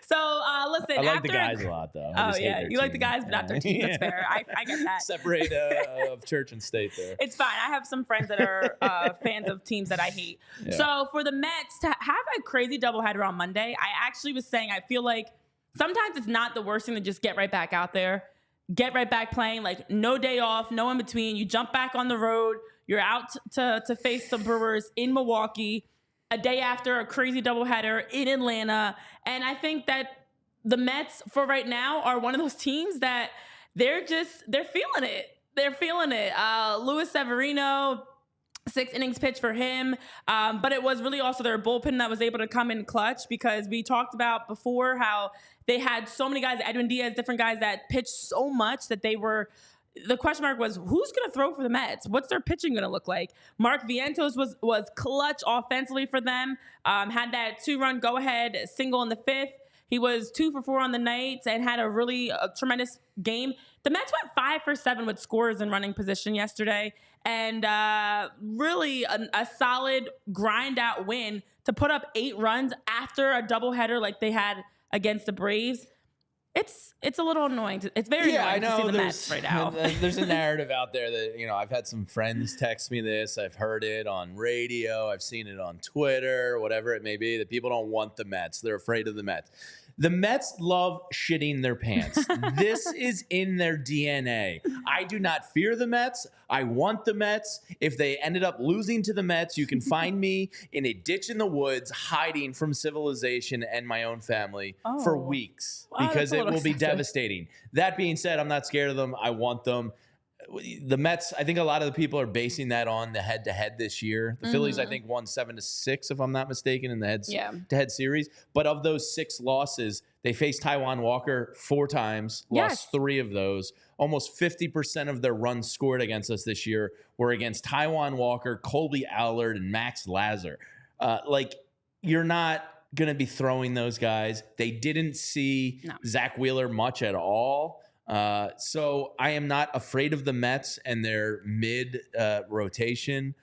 [SPEAKER 1] So, listen.
[SPEAKER 2] I like the guys a lot, though.
[SPEAKER 1] Oh, yeah. You like the guys, but not their team. That's fair. I get that.
[SPEAKER 2] Separate of church and state there.
[SPEAKER 1] It's fine. I have some friends that are fans of teams that I hate. Yeah. So, for the Mets to have a crazy doubleheader on Monday, I actually was saying I feel like sometimes it's not the worst thing to just get right back out there, get right back playing, like no day off, no in between. You jump back on the road. You're out to face the Brewers in Milwaukee a day after a crazy doubleheader in Atlanta. And I think that the Mets for right now are one of those teams that they're feeling it. They're feeling it. Luis Severino, 6 innings pitched for him. But it was really also their bullpen that was able to come in clutch because we talked about before how they had so many guys, Edwin Diaz, different guys that pitched so much that the question mark was, who's going to throw for the Mets? What's their pitching going to look like? Mark Vientos was clutch offensively for them. Had that 2-run go-ahead single in the 5th. He was 2 for 4 on the night and had a tremendous game. The Mets went 5 for 7 with scores in running position yesterday, and really a solid grind-out win to put up 8 runs after a doubleheader like they had against the Braves. It's a little annoying. It's very annoying to see the Mets right now.
[SPEAKER 2] There's a narrative out there that, I've had some friends text me this. I've heard it on radio. I've seen it on Twitter, whatever it may be, that people don't want the Mets. They're afraid of the Mets. The Mets love shitting their pants. This is in their DNA. I do not fear the Mets. I want the Mets. If they ended up losing to the Mets, you can find me in a ditch in the woods hiding from civilization and my own family for weeks because it will be devastating. That being said, I'm not scared of them. I want them. The Mets, I think a lot of the people are basing that on the head-to-head this year. The Phillies, I think, won 7-6, if I'm not mistaken, in the head-to-head series. But of those 6 losses, they faced Taijuan Walker 4 times, lost 3 of those. Almost 50% of their runs scored against us this year were against Taijuan Walker, Colby Allard, and Max Lazar. You're not going to be throwing those guys. They didn't see Zack Wheeler much at all. So I am not afraid of the Mets and their mid rotation.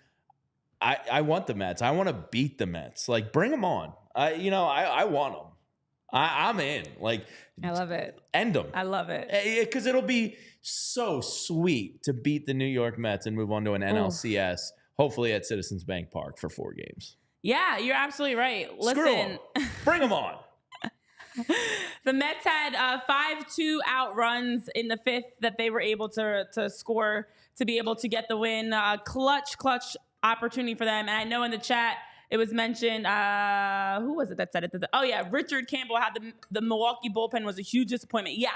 [SPEAKER 2] I want the Mets. I want to beat the Mets. Bring them on. I want them. I'm in.
[SPEAKER 1] I love it.
[SPEAKER 2] End them.
[SPEAKER 1] I love it.
[SPEAKER 2] Because it'll be so sweet to beat the New York Mets and move on to an NLCS, hopefully at Citizens Bank Park for 4 games.
[SPEAKER 1] Yeah, you're absolutely right.
[SPEAKER 2] Screw
[SPEAKER 1] Listen.
[SPEAKER 2] Bring them on.
[SPEAKER 1] The Mets had 5 2-out runs in the 5th that they were able to score to be able to get the win. Clutch opportunity for them. And I know in the chat it was mentioned, who was it that said it? Richard Campbell had the Milwaukee bullpen was a huge disappointment. Yeah,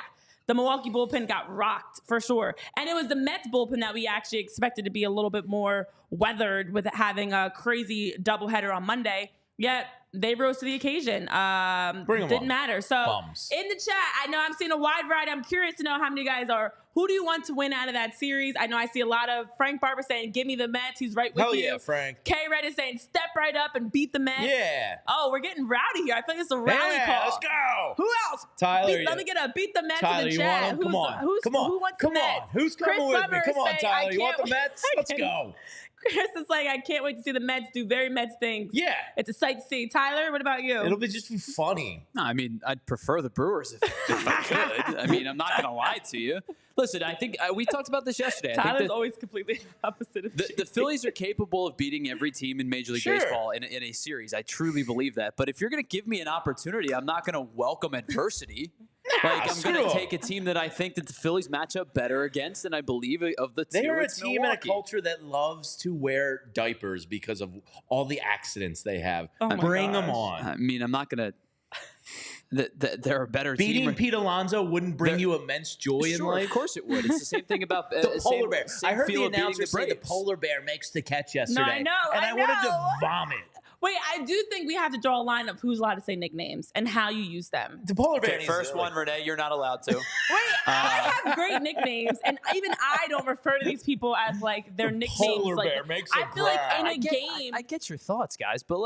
[SPEAKER 1] the Milwaukee bullpen got rocked for sure. And it was the Mets bullpen that we actually expected to be a little bit more weathered with having a crazy doubleheader on Monday. Yet they rose to the occasion. Didn't matter. So in the chat, I know I'm seeing a wide variety. I'm curious to know how many guys are. Who do you want to win out of that series? I know I see a lot of Frank Barber saying, "Give me the Mets." He's right with you.
[SPEAKER 2] Hell yeah, Frank.
[SPEAKER 1] K-Red is saying, "Step right up and beat the Mets."
[SPEAKER 2] Yeah.
[SPEAKER 1] Oh, we're getting rowdy here. I feel like it's a rally call.
[SPEAKER 2] Let's go.
[SPEAKER 1] Who else?
[SPEAKER 2] Tyler.
[SPEAKER 1] Let me get a beat the Mets
[SPEAKER 2] Tyler,
[SPEAKER 1] in the
[SPEAKER 2] you
[SPEAKER 1] chat.
[SPEAKER 2] want them? Come on. Who
[SPEAKER 1] wants the Mets?
[SPEAKER 2] Who's coming
[SPEAKER 1] Chris
[SPEAKER 2] with
[SPEAKER 1] Summer
[SPEAKER 2] me? Come on,
[SPEAKER 1] saying,
[SPEAKER 2] Tyler. You want the Mets? Let's go.
[SPEAKER 1] Chris is like, I can't wait to see the Mets do very Mets things.
[SPEAKER 2] Yeah.
[SPEAKER 1] It's a sight to see. Tyler, what about you?
[SPEAKER 2] It'll just be funny.
[SPEAKER 3] No, I mean, I'd prefer the Brewers if I could. I mean, I'm not going to lie to you. Listen, I think we talked about this yesterday.
[SPEAKER 1] Tyler's always completely opposite of
[SPEAKER 3] the Phillies are capable of beating every team in Major League Baseball in a series. I truly believe that. But if you're going to give me an opportunity, I'm not going to welcome adversity. I'm going to take a team that I think that the Phillies match up better against, and I believe of the two.
[SPEAKER 2] They're a team and a culture that loves to wear diapers because of all the accidents they have. Bring them on.
[SPEAKER 3] I mean, I'm not going to. They're a better team.
[SPEAKER 2] Beating Pete Alonso wouldn't bring you immense joy in life?
[SPEAKER 3] Of course it would. It's the same thing about
[SPEAKER 2] the polar bear. I heard the announcer say the
[SPEAKER 3] Braves.
[SPEAKER 2] polar bear makes the catch yesterday.
[SPEAKER 1] No, I know.
[SPEAKER 2] And I wanted to vomit.
[SPEAKER 1] Wait, I do think we have to draw a line of who's allowed to say nicknames and how you use them.
[SPEAKER 2] The polar bear.
[SPEAKER 3] Okay, first one, Renee, you're not allowed to.
[SPEAKER 1] Wait, I have great nicknames, and even I don't refer to these people as their nicknames.
[SPEAKER 2] Polar bear makes
[SPEAKER 1] I feel like in a game.
[SPEAKER 3] I get your thoughts, guys, but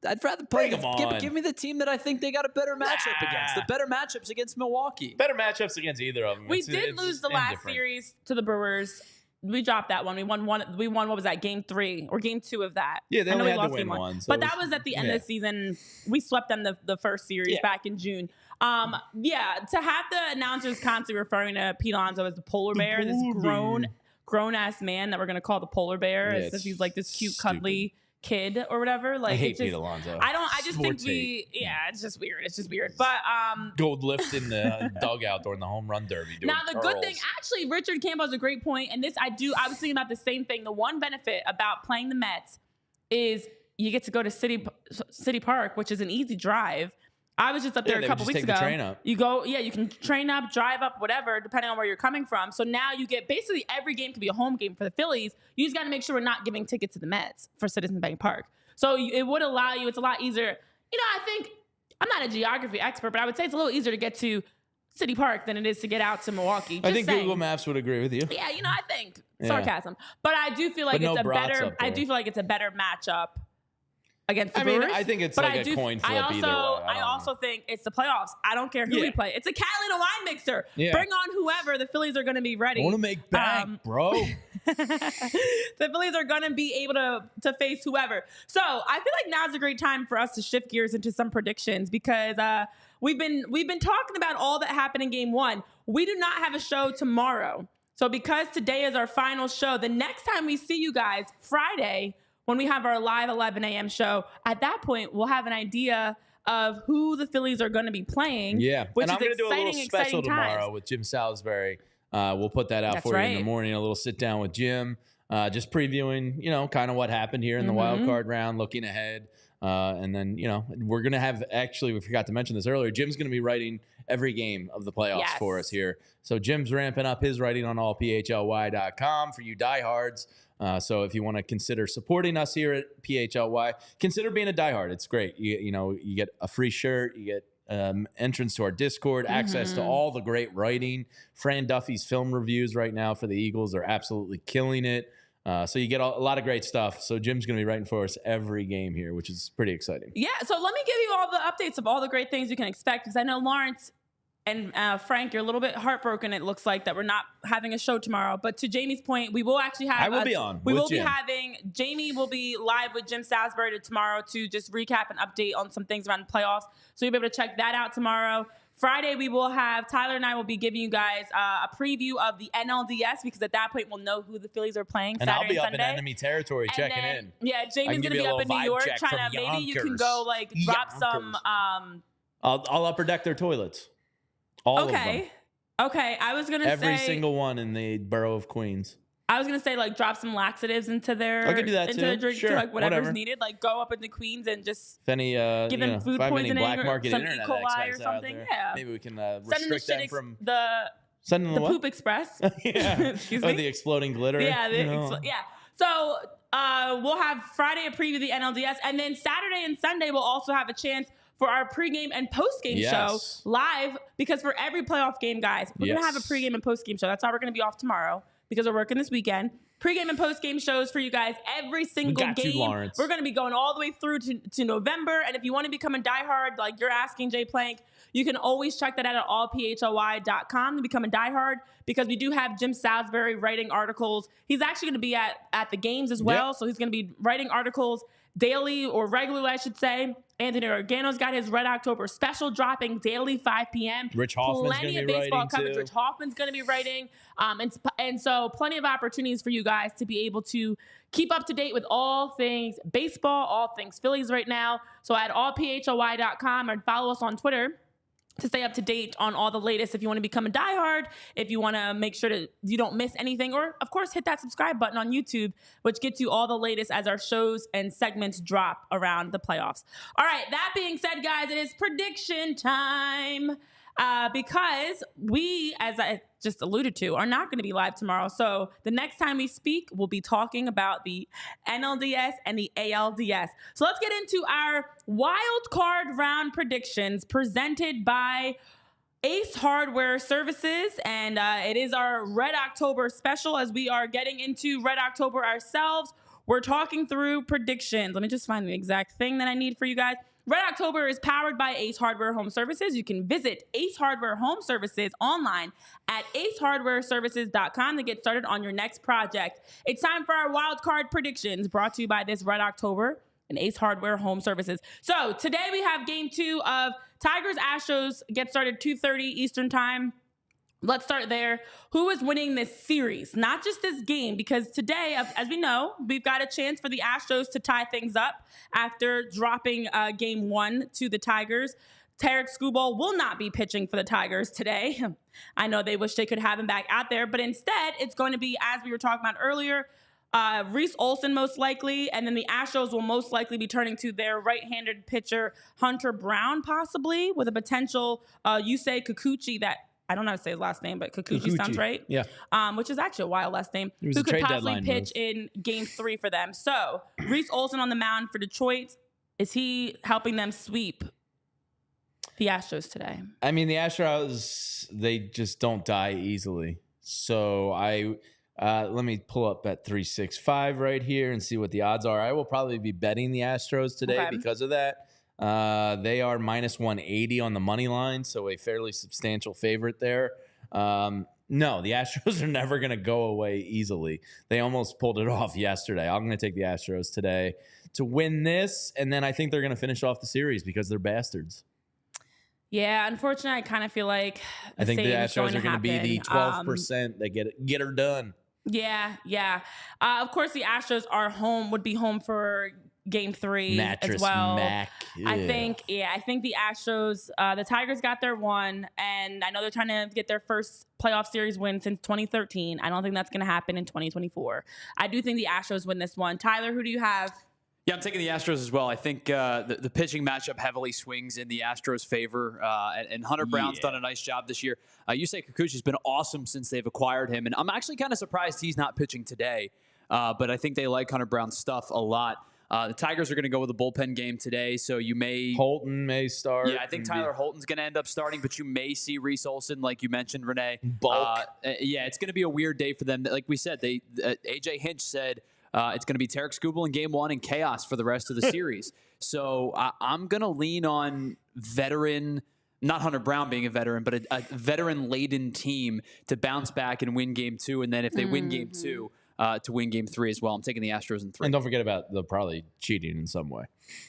[SPEAKER 3] I'd rather play. Give me the team that I think they got a better matchup against. The better matchups against Milwaukee.
[SPEAKER 2] Better matchups against either of them.
[SPEAKER 1] We did lose the last series to the Brewers. We dropped that one. We won one. We won, what was that, game 3 or game 2 of that?
[SPEAKER 2] Yeah, they only had to win one.
[SPEAKER 1] But that was at the end of the season. We swept them the first series back in June. To have the announcers constantly referring to Pete Alonso as the polar bear, this grown-ass man that we're going to call the polar bear, as if he's this cute, cuddly kid or whatever.
[SPEAKER 2] I hate Pete Alonso.
[SPEAKER 1] I just think it's just weird. It's just weird. But
[SPEAKER 2] gold lift in the dugout during the home run derby.
[SPEAKER 1] Now the good thing, actually, Richard Campbell has a great point, and I was thinking about the same thing. The one benefit about playing the Mets is you get to go to City Park, which is an easy drive. I was just up there a couple weeks ago.
[SPEAKER 2] The train up.
[SPEAKER 1] You go, you can train up, drive up, whatever, depending on where you're coming from. So now you get basically every game could be a home game for the Phillies. You just got to make sure we're not giving tickets to the Mets for Citizens Bank Park. So it would allow you. It's a lot easier. I think I'm not a geography expert, but I would say it's a little easier to get to City Park than it is to get out to Milwaukee.
[SPEAKER 2] I think Google Maps would agree with you.
[SPEAKER 1] Yeah, I think sarcasm, but I do feel like it's a better. I do feel like it's a better matchup against the Brewers.
[SPEAKER 2] I think it's
[SPEAKER 1] but
[SPEAKER 2] a coin flip either way.
[SPEAKER 1] I also think it's the playoffs. I don't care who we play. It's a cat and a wine mixer.
[SPEAKER 2] Yeah.
[SPEAKER 1] Bring on whoever. The Phillies are going to be ready.
[SPEAKER 2] I want to make bank, bro.
[SPEAKER 1] The Phillies are going to be able to face whoever. So I feel like now's a great time for us to shift gears into some predictions because we've been talking about all that happened in Game 1. We do not have a show tomorrow. So because today is our final show, the next time we see you guys, Friday, when we have our live 11 a.m. show, at that point, we'll have an idea of who the Phillies are going to be playing.
[SPEAKER 2] Yeah,
[SPEAKER 1] which
[SPEAKER 2] and I'm
[SPEAKER 1] is
[SPEAKER 2] going to do a little special tomorrow
[SPEAKER 1] times.
[SPEAKER 2] with Jim Salisbury. We'll put that out for you in the morning. A little sit down with Jim, just previewing, kind of what happened here in the wild card round, looking ahead. And then, we're going to have, actually, we forgot to mention this earlier, Jim's going to be writing every game of the playoffs for us here. So Jim's ramping up his writing on allphly.com for you diehards. So if you want to consider supporting us here at PHLY, consider being a diehard. It's great. You get a free shirt, you get entrance to our Discord, access to all the great writing. Fran Duffy's film reviews right now for the Eagles are absolutely killing it. So you get a lot of great stuff. So Jim's going to be writing for us every game here, which is pretty exciting.
[SPEAKER 1] Yeah. So let me give you all the updates of all the great things you can expect, because I know Lawrence and Frank, you're a little bit heartbroken. It looks like that we're not having a show tomorrow. But to Jamie's point, we will actually have.
[SPEAKER 2] I will be on.
[SPEAKER 1] We will
[SPEAKER 2] Jim.
[SPEAKER 1] be having. Jamie will be live with Jim Salisbury tomorrow to just recap and update on some things around the playoffs. So you'll be able to check that out tomorrow. Friday, we will have Tyler and I will be giving you guys a preview of the NLDS, because at that point we'll know who the Phillies are playing.
[SPEAKER 2] And
[SPEAKER 1] Saturday
[SPEAKER 2] I'll be up
[SPEAKER 1] Sunday.
[SPEAKER 2] in enemy territory checking in.
[SPEAKER 1] Yeah, Jamie's gonna be up in New York trying to. Maybe you can go drop some.
[SPEAKER 2] I'll upper deck their toilets. All of them.
[SPEAKER 1] Okay. I was gonna say
[SPEAKER 2] every single one in the borough of Queens.
[SPEAKER 1] I was gonna say drop some laxatives into their.
[SPEAKER 2] I could do that
[SPEAKER 1] into
[SPEAKER 2] too.
[SPEAKER 1] Their drink,
[SPEAKER 2] sure,
[SPEAKER 1] whatever's needed. Go up into Queens and just
[SPEAKER 2] if any
[SPEAKER 1] give them food poisoning
[SPEAKER 2] black
[SPEAKER 1] or
[SPEAKER 2] market
[SPEAKER 1] some
[SPEAKER 2] internet
[SPEAKER 1] E. coli or
[SPEAKER 2] out
[SPEAKER 1] something.
[SPEAKER 2] there,
[SPEAKER 1] Yeah,
[SPEAKER 2] maybe we can
[SPEAKER 1] send
[SPEAKER 2] restrict them from
[SPEAKER 1] the Poop Express.
[SPEAKER 2] Yeah,
[SPEAKER 1] Excuse me.
[SPEAKER 2] the exploding glitter.
[SPEAKER 1] Yeah, yeah. So we'll have Friday a preview of the NLDS, and then Saturday and Sunday we'll also have a chance for our pregame and postgame show live, because for every playoff game, guys, we're going to have a pregame and postgame show. That's how we're going to be off tomorrow, because we're working this weekend. Pregame and postgame shows for you guys every single game. We're going to be going all the way through to November. And if you want to become a diehard, like you're asking Jay Plank, you can always check that out at allphly.com to become a diehard, because we do have Jim Salisbury writing articles. He's actually going to be at the games as well. So he's going to be writing articles daily, or regularly, I should say. Anthony Organo's got his Red October special dropping daily, 5 p.m.
[SPEAKER 2] Rich Hoffman's going to be
[SPEAKER 1] baseball coverage.
[SPEAKER 2] too.
[SPEAKER 1] Rich Hoffman's going to be writing. And so plenty of opportunities for you guys to be able to keep up to date with all things baseball, all things Phillies right now. So at allphly.com, and follow us on Twitter to stay up to date on all the latest. If you want to become a diehard, if you want to make sure that you don't miss anything, or of course hit that subscribe button on YouTube, which gets you all the latest as our shows and segments drop around the playoffs. All right, that being said, guys, it is prediction time. Because we, as I just alluded to, are not going to be live tomorrow. So the next time we speak, we'll be talking about the NLDS and the ALDS. So let's get into our wild card round predictions presented by Ace Hardware Services. And it is our Red October special, as we are getting into Red October ourselves. We're talking through predictions. Let me just find the exact thing that I need for you guys. Red October is powered by Ace Hardware Home Services. You can visit Ace Hardware Home Services online at acehardwareservices.com to get started on your next project. It's time for our wild card predictions, brought to you by this Red October and Ace Hardware Home Services. So today we have game 2 of Tigers Astros. Get started 2:30 Eastern time. Let's start there. Who is winning this series? Not just this game, because today, as we know, we've got a chance for the Astros to tie things up after dropping game 1 to the Tigers. Tarik Skubal will not be pitching for the Tigers today. I know they wish they could have him back out there, but instead it's going to be, as we were talking about earlier, Reese Olson most likely, and then the Astros will most likely be turning to their right-handed pitcher, Hunter Brown, possibly, with a potential Yusei Kikuchi that, I don't know how to say his last name, but Kikuchi sounds right.
[SPEAKER 2] Yeah.
[SPEAKER 1] Which is actually a wild last name.
[SPEAKER 2] Who
[SPEAKER 1] could possibly pitch in game 3 for them. So, Reese Olson on the mound for Detroit. Is he helping them sweep the Astros today?
[SPEAKER 2] I mean, the Astros, they just don't die easily. So let me pull up Bet 365 right here and see what the odds are. I will probably be betting the Astros today because of that. They are minus 180 on the money line, so a fairly substantial favorite there. No, the Astros are never going to go away easily. They almost pulled it off yesterday. I'm going to take the Astros today to win this, and then I think they're going to finish off the series because they're bastards.
[SPEAKER 1] Yeah, unfortunately, I kind of feel like
[SPEAKER 2] I think the Astros are going to be the 12% that get her done.
[SPEAKER 1] Yeah. Of course, the Astros would be home for Game 3
[SPEAKER 2] Mattress
[SPEAKER 1] as well.
[SPEAKER 2] Mac.
[SPEAKER 1] I think the Astros, the Tigers got their one, and I know they're trying to get their first playoff series win since 2013. I don't think that's going to happen in 2024. I do think the Astros win this one. Tyler, who do you have?
[SPEAKER 3] Yeah, I'm taking the Astros as well. I think the pitching matchup heavily swings in the Astros' favor, and Hunter Brown's done a nice job this year. Yusei Kikuchi's been awesome since they've acquired him, and I'm actually kind of surprised he's not pitching today, but I think they like Hunter Brown's stuff a lot. The Tigers are going to go with a bullpen game today, so you may...
[SPEAKER 2] Holton may start.
[SPEAKER 3] Yeah, I think Tyler Holton's going to end up starting, but you may see Reese Olson, like you mentioned, Renee.
[SPEAKER 2] Bulk.
[SPEAKER 3] It's going to be a weird day for them. Like we said, AJ Hinch said... it's going to be Tarik Skubal in Game 1 and chaos for the rest of the series. So I'm going to lean on veteran, not Hunter Brown being a veteran, but a veteran-laden team to bounce back and win Game 2. And then if they win Game 2, to win Game 3 as well. I'm taking the Astros in 3.
[SPEAKER 2] And don't forget about the probably cheating in some way,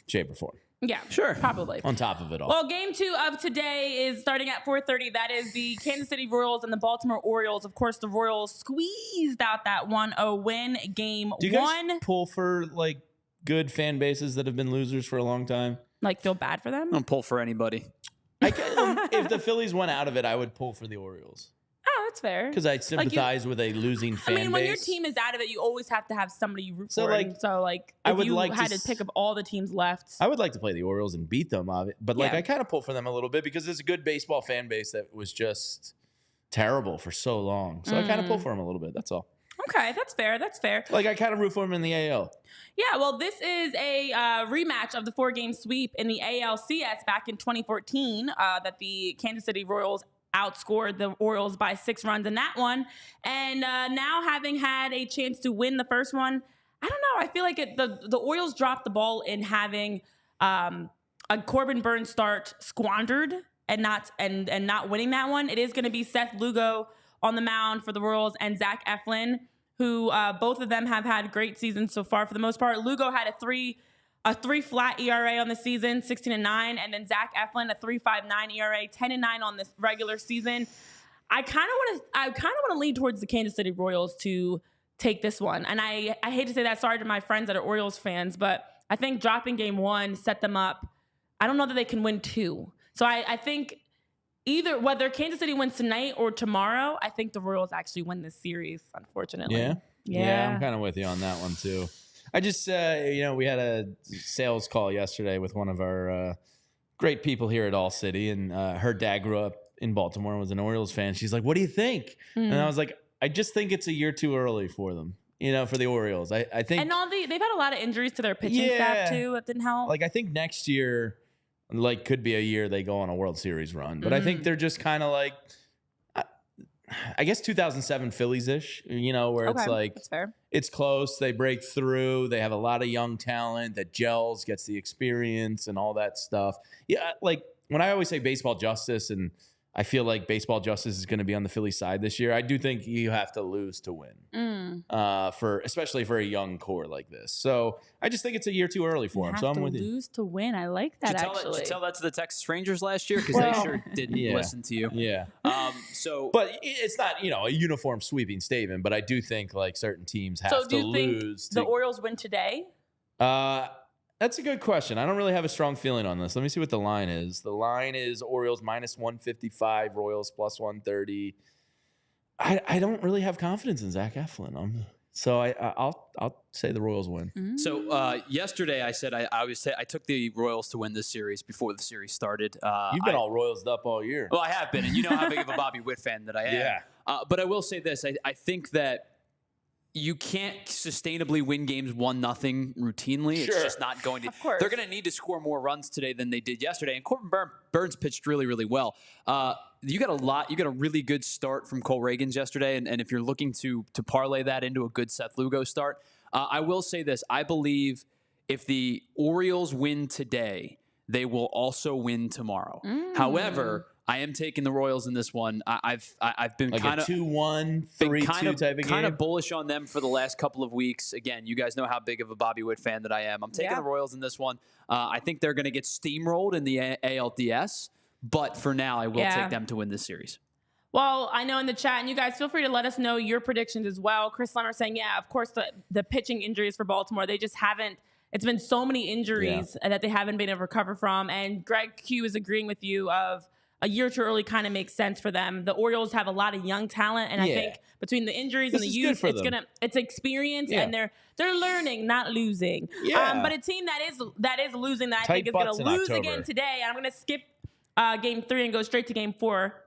[SPEAKER 2] shape, or form.
[SPEAKER 1] Yeah,
[SPEAKER 2] sure.
[SPEAKER 1] Probably.
[SPEAKER 2] On top of it all.
[SPEAKER 1] Well, Game 2 of today is starting at 4:30. That is the Kansas City Royals and the Baltimore Orioles. Of course, the Royals squeezed out that 1-0 win. Game 1.
[SPEAKER 2] Do you guys pull for, like, good fan bases that have been losers for a long time?
[SPEAKER 1] Like, feel bad for them?
[SPEAKER 3] I don't pull for anybody.
[SPEAKER 2] If the Phillies went out of it, I would pull for the Orioles.
[SPEAKER 1] Oh, that's fair.
[SPEAKER 2] Because I sympathize with a losing fan base.
[SPEAKER 1] I mean, when your team is out of it, you always have to have somebody you root for.
[SPEAKER 2] Like,
[SPEAKER 1] So, like,
[SPEAKER 2] I
[SPEAKER 1] if
[SPEAKER 2] would
[SPEAKER 1] you
[SPEAKER 2] like
[SPEAKER 1] had to pick up all the teams left.
[SPEAKER 2] I would like to play the Orioles and beat them, but like
[SPEAKER 1] Yeah.
[SPEAKER 2] I kind of pull for them a little bit because there's a good baseball fan base that was just terrible for so long. So I kind of pull for them a little bit. That's all.
[SPEAKER 1] Okay, that's fair. That's fair.
[SPEAKER 2] Like I kind of root for them in the AL.
[SPEAKER 1] Yeah, well, this is a rematch of the 4-game sweep in the ALCS back in 2014 that the Kansas City Royals outscored the Orioles by 6 runs in that one. And now having had a chance to win the first one, I don't know. I feel like the Orioles dropped the ball in having a Corbin Burns start squandered and not winning that one. It is going to be Seth Lugo on the mound for the Royals and Zach Eflin, who both of them have had great seasons so far for the most part. Lugo had a 3 flat ERA on the season, 16-9, and then Zach Eflin a 3.59 ERA, 10-9 on this regular season. I kind of want to lean towards the Kansas City Royals to take this one, and I hate to say that. Sorry to my friends that are Orioles fans, but I think dropping Game 1 set them up. I don't know that they can win 2, so I think either whether Kansas City wins tonight or tomorrow, I think the Royals actually win this series. Unfortunately,
[SPEAKER 2] yeah, I'm kind of with you on that one too. I just, we had a sales call yesterday with one of our great people here at ALLCITY, and her dad grew up in Baltimore and was an Orioles fan. She's like, "What do you think?" And I was like, "I just think it's a year too early for them, for the Orioles. I think."
[SPEAKER 1] And they've had a lot of injuries to their pitching staff too. That didn't help.
[SPEAKER 2] Like I think next year, could be a year they go on a World Series run, but I think they're just kind of like. I guess 2007 Phillies-ish, where it's like
[SPEAKER 1] that's fair.
[SPEAKER 2] It's close. They break through. They have a lot of young talent that gels, gets the experience and all that stuff. Yeah, like when I always say baseball justice, and I feel like baseball justice is going to be on the Philly side this year, I do think you have to lose to win, especially for a young core like this. So I just think it's a year too early for them. So I'm with you.
[SPEAKER 1] Lose to win. I like that.
[SPEAKER 3] Did you tell that to the Texas Rangers last year? Because they sure didn't listen to you.
[SPEAKER 2] Yeah. But it's not a uniform sweeping statement. But I do think like certain teams have to lose.
[SPEAKER 1] So do you think the Orioles win today?
[SPEAKER 2] That's a good question. I don't really have a strong feeling on this. Let me see what the line is. The line is Orioles -155, Royals +130. I don't really have confidence in Zach Eflin. So I'll say the Royals win.
[SPEAKER 1] Mm-hmm.
[SPEAKER 3] So yesterday I said I took the Royals to win this series before the series started.
[SPEAKER 2] You've been all Royals up all year.
[SPEAKER 3] Well, I have been, and you know how big of a Bobby Witt fan that I am.
[SPEAKER 2] Yeah.
[SPEAKER 3] But I will say this: I think that you can't sustainably win games 1-0 routinely. It's just not going to.
[SPEAKER 1] Of course.
[SPEAKER 3] They're going to need to score more runs today than they did yesterday. And Corbin Burns pitched really, really well. You got a really good start from Cole Reagans yesterday. And if you're looking to parlay that into a good Seth Lugo start, I will say this. I believe if the Orioles win today, they will also win tomorrow. However, I am taking the Royals in this one. I've been
[SPEAKER 2] like
[SPEAKER 3] kind of
[SPEAKER 2] 2-1, 3-2 type of game.
[SPEAKER 3] Kind of bullish on them for the last couple of weeks. Again, you guys know how big of a Bobby Witt fan that I am. I'm taking the Royals in this one. I think they're going to get steamrolled in the ALDS, but for now, I will take them to win this series.
[SPEAKER 1] Well, I know in the chat, and you guys feel free to let us know your predictions as well. Chris Lemmer saying, yeah, of course, the pitching injuries for Baltimore, they just haven't. It's been so many injuries that they haven't been able to recover from. And Greg Q is agreeing with you of a year too early kind of makes sense for them. The Orioles have a lot of young talent, and I think between the injuries and the youth, it's experience, and they're learning, not losing. But a team that is losing that I think is going to lose again today. I'm going to skip game 3 and go straight to game 4.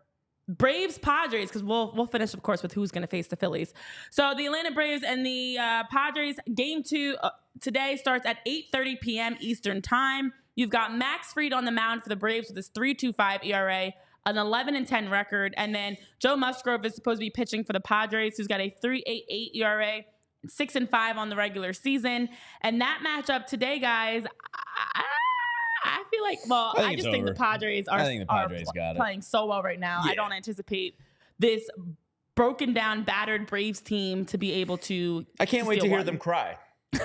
[SPEAKER 1] Braves Padres, because we'll finish, of course, with who's going to face the Phillies. So the Atlanta Braves and the Padres, game 2 today starts at 8:30 p.m. Eastern time. You've got Max Fried on the mound for the Braves with his 3.25 ERA, an 11-10 record, and then Joe Musgrove is supposed to be pitching for the Padres, who's got a 3.88 ERA, 6-5 on the regular season. And that matchup today, guys, I feel like, I just think the Padres are playing so well right now. I don't anticipate this broken down, battered Braves team to be able to.
[SPEAKER 2] I can't wait to hear them cry.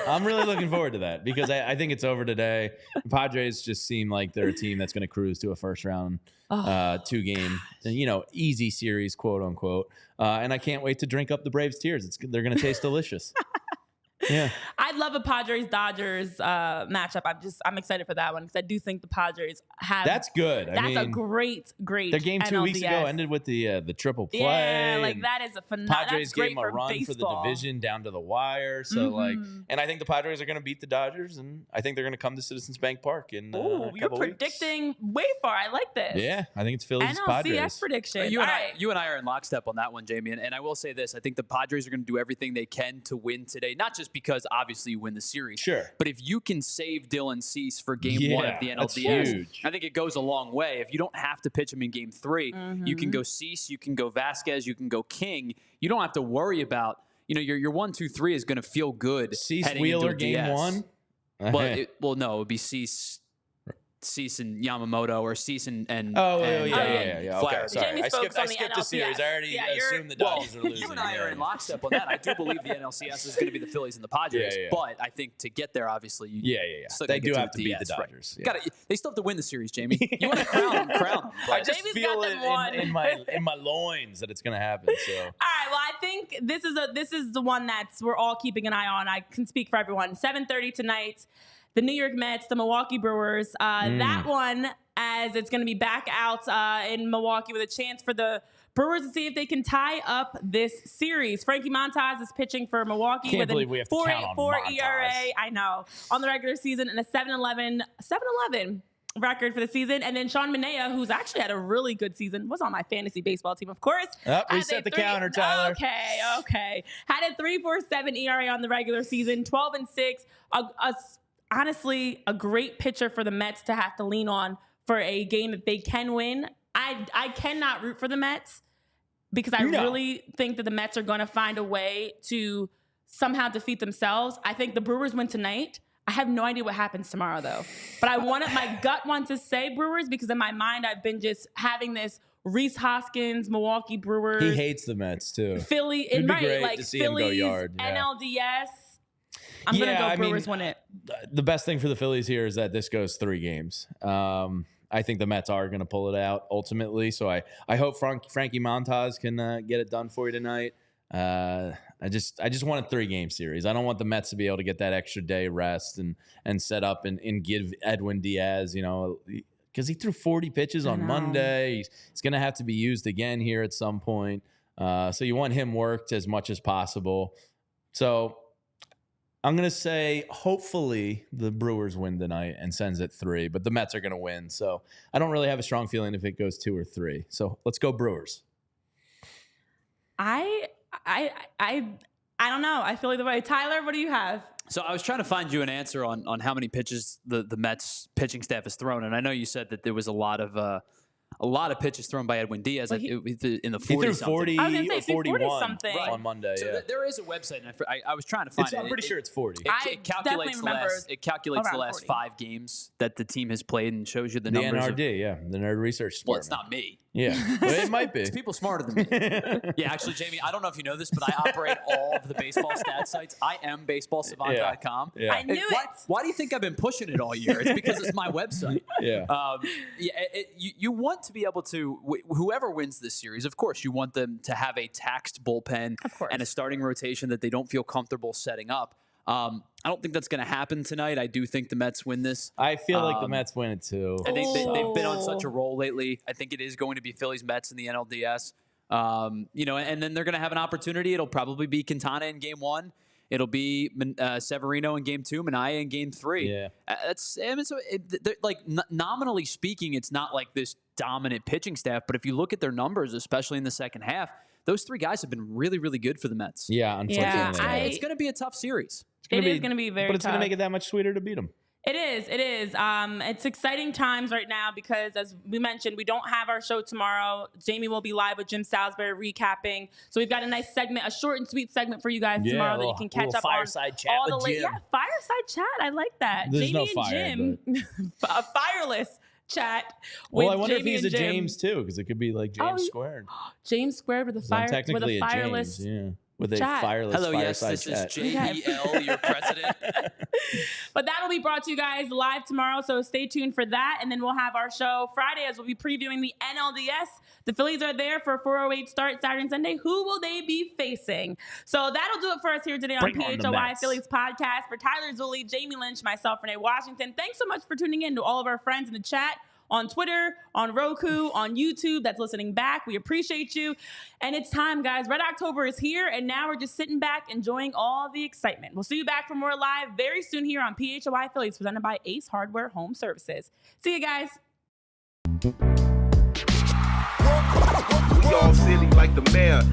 [SPEAKER 2] I'm really looking forward to that because I think it's over today. The Padres just seem like they're a team that's going to cruise to a first round 2-game, easy series, quote unquote. And I can't wait to drink up the Braves' tears. They're going to taste delicious. Yeah,
[SPEAKER 1] I'd love a Padres-Dodgers matchup. I'm excited for that one because I do think the Padres have.
[SPEAKER 2] That's good.
[SPEAKER 1] That's a great.
[SPEAKER 2] Their game 2 weeks ago ended with the triple play.
[SPEAKER 1] Yeah, that is a phenomenal.
[SPEAKER 2] Padres gave them a run for the division down to the wire. So and I think the Padres are going to beat the Dodgers, and I think they're going to come to Citizens Bank Park in.
[SPEAKER 1] You're predicting way far. I like this.
[SPEAKER 2] Yeah, I think it's Phillies Padres.
[SPEAKER 1] NLCS prediction.
[SPEAKER 3] You and I are in lockstep on that one, Jamie. And I will say this: I think the Padres are going to do everything they can to win today. Not just because obviously you win the series.
[SPEAKER 2] Sure.
[SPEAKER 3] But if you can save Dylan Cease for game 1 of the NLDS, I think it goes a long way. If you don't have to pitch him in game 3, you can go Cease, you can go Vasquez, you can go King. You don't have to worry about, your 1, 2, 3 is going to feel good.
[SPEAKER 2] Cease Wheeler game 1?
[SPEAKER 3] It would be Cease and Yamamoto or Cease and
[SPEAKER 2] yeah.
[SPEAKER 3] Flaherty.
[SPEAKER 2] Okay, sorry. I skipped the series. I already assumed the Dodgers are losing.
[SPEAKER 3] You and I are in lockstep on that. I do believe the NLCS is going to be the Phillies and the Padres, but I think to get there, obviously,
[SPEAKER 2] they do have to beat the Dodgers.
[SPEAKER 3] Right? They still have to win the series, Jamie. You want to crown them.
[SPEAKER 2] I just feel it in my loins that it's going to happen. So.
[SPEAKER 1] All right. Well, I think this is the one we're all keeping an eye on. I can speak for everyone. 7:30 tonight. The New York Mets, the Milwaukee Brewers. That one, as it's going to be back out in Milwaukee with a chance for the Brewers to see if they can tie up this series. Frankie Montas is pitching for Milwaukee with a 4.84 ERA. I know, on the regular season, and a 7.11 record for the season. And then Sean Manaea, who's actually had a really good season, was on my fantasy baseball team, of course.
[SPEAKER 2] We set the counter, Tyler.
[SPEAKER 1] Okay. Had a 3.47 ERA on the regular season, 12-6. Honestly, a great pitcher for the Mets to have to lean on for a game that they can win. I cannot root for the Mets because I really think that the Mets are going to find a way to somehow defeat themselves. I think the Brewers win tonight. I have no idea what happens tomorrow, though. But my gut wants to say Brewers because in my mind, I've been just having this Reese Hoskins, Milwaukee Brewers.
[SPEAKER 2] He hates the Mets, too.
[SPEAKER 1] Philly,
[SPEAKER 2] It'd be great to see
[SPEAKER 1] Phillies,
[SPEAKER 2] him go yard.
[SPEAKER 1] NLDS. I'm going to go Brewers win it.
[SPEAKER 2] The best thing for the Phillies here is that this goes 3 games. I think the Mets are going to pull it out ultimately. So I hope Frankie Montas can get it done for you tonight. I just want a 3-game series. I don't want the Mets to be able to get that extra day rest and set up and give Edwin Diaz, because he threw 40 pitches on Monday. He's going to have to be used again here at some point. So you want him worked as much as possible. So I'm going to say hopefully the Brewers win tonight and sends it 3, but the Mets are going to win. So I don't really have a strong feeling if it goes 2 or 3. So let's go Brewers.
[SPEAKER 1] I don't know. I feel like the way. Tyler, what do you have?
[SPEAKER 3] So I was trying to find you an answer on how many pitches the Mets pitching staff has thrown. And I know you said that there was a lot of pitches thrown by Edwin Diaz in the 40
[SPEAKER 2] he threw 40 or 41
[SPEAKER 1] something
[SPEAKER 2] on Monday.
[SPEAKER 3] So there is a website, and I was trying to find it.
[SPEAKER 2] I'm pretty sure it's 40.
[SPEAKER 3] It calculates the last 5 games that the team has played and shows you the numbers.
[SPEAKER 2] The NRD, the Nerd Research Department.
[SPEAKER 3] Well, it's not me.
[SPEAKER 2] Yeah, well, it might be.
[SPEAKER 3] It's people smarter than me. Yeah, actually, Jamie, I don't know if you know this, but I operate all of the baseball stat sites. I am baseballsavant.com.
[SPEAKER 2] Yeah.
[SPEAKER 1] I knew it.
[SPEAKER 3] Why do you think I've been pushing it all year? It's because it's my website.
[SPEAKER 2] Yeah.
[SPEAKER 3] You want to be able to, whoever wins this series, of course, you want them to have a taxed bullpen and a starting rotation that they don't feel comfortable setting up. I don't think that's going to happen tonight. I do think the Mets win this.
[SPEAKER 2] I feel like the Mets win it too.
[SPEAKER 3] I think they've been on such a roll lately. I think it is going to be Phillies Mets in the NLDS. And then they're going to have an opportunity. It'll probably be Quintana in game 1. It'll be Severino in game 2, Minaya in game 3.
[SPEAKER 2] Yeah.
[SPEAKER 3] Nominally speaking, it's not like this dominant pitching staff. But if you look at their numbers, especially in the second half, those 3 guys have been really, really good for the Mets.
[SPEAKER 2] Yeah, unfortunately.
[SPEAKER 3] It's going to be a tough series.
[SPEAKER 1] It is going to be very tough.
[SPEAKER 2] But it's going to make it that much sweeter to beat them.
[SPEAKER 1] It is. It's exciting times right now because, as we mentioned, we don't have our show tomorrow. Jamie will be live with Jim Salisbury recapping. So we've got a nice segment, a short and sweet segment for you guys tomorrow that you can catch up
[SPEAKER 2] fireside
[SPEAKER 1] on
[SPEAKER 2] chat
[SPEAKER 1] all the
[SPEAKER 2] with
[SPEAKER 1] late.
[SPEAKER 2] Jim.
[SPEAKER 1] Yeah, fireside chat. I like that.
[SPEAKER 2] There's
[SPEAKER 1] Jamie
[SPEAKER 2] no
[SPEAKER 1] and
[SPEAKER 2] fire,
[SPEAKER 1] Jim, a fireless chat. With
[SPEAKER 2] I wonder
[SPEAKER 1] Jamie
[SPEAKER 2] if he's
[SPEAKER 1] and
[SPEAKER 2] a
[SPEAKER 1] Jim.
[SPEAKER 2] James too, because it could be like James squared.
[SPEAKER 1] James squared with a
[SPEAKER 2] I'm technically
[SPEAKER 1] with a fireless.
[SPEAKER 2] James, yeah. With a
[SPEAKER 1] chat.
[SPEAKER 2] fireless
[SPEAKER 3] Hello, yes,
[SPEAKER 2] fireside
[SPEAKER 3] this
[SPEAKER 2] chat.
[SPEAKER 3] is JEL, your president.
[SPEAKER 1] But that'll be brought to you guys live tomorrow, so stay tuned for that. And then we'll have our show Friday as we'll be previewing the NLDS. The Phillies are there for a 4:08 start Saturday and Sunday. Who will they be facing? So that'll do it for us here today on PHLY Phillies podcast. For Tyler Zulli, Jamie Lynch, myself, Renee Washington, thanks so much for tuning in to all of our friends in the chat. On Twitter, on Roku, on YouTube that's listening back. We appreciate you. And it's time, guys. Red October is here, and now we're just sitting back enjoying all the excitement. We'll see you back for more live very soon here on PHLY Phillies, presented by Ace Hardware Home Services. See you guys.
[SPEAKER 4] We all silly like the mayor.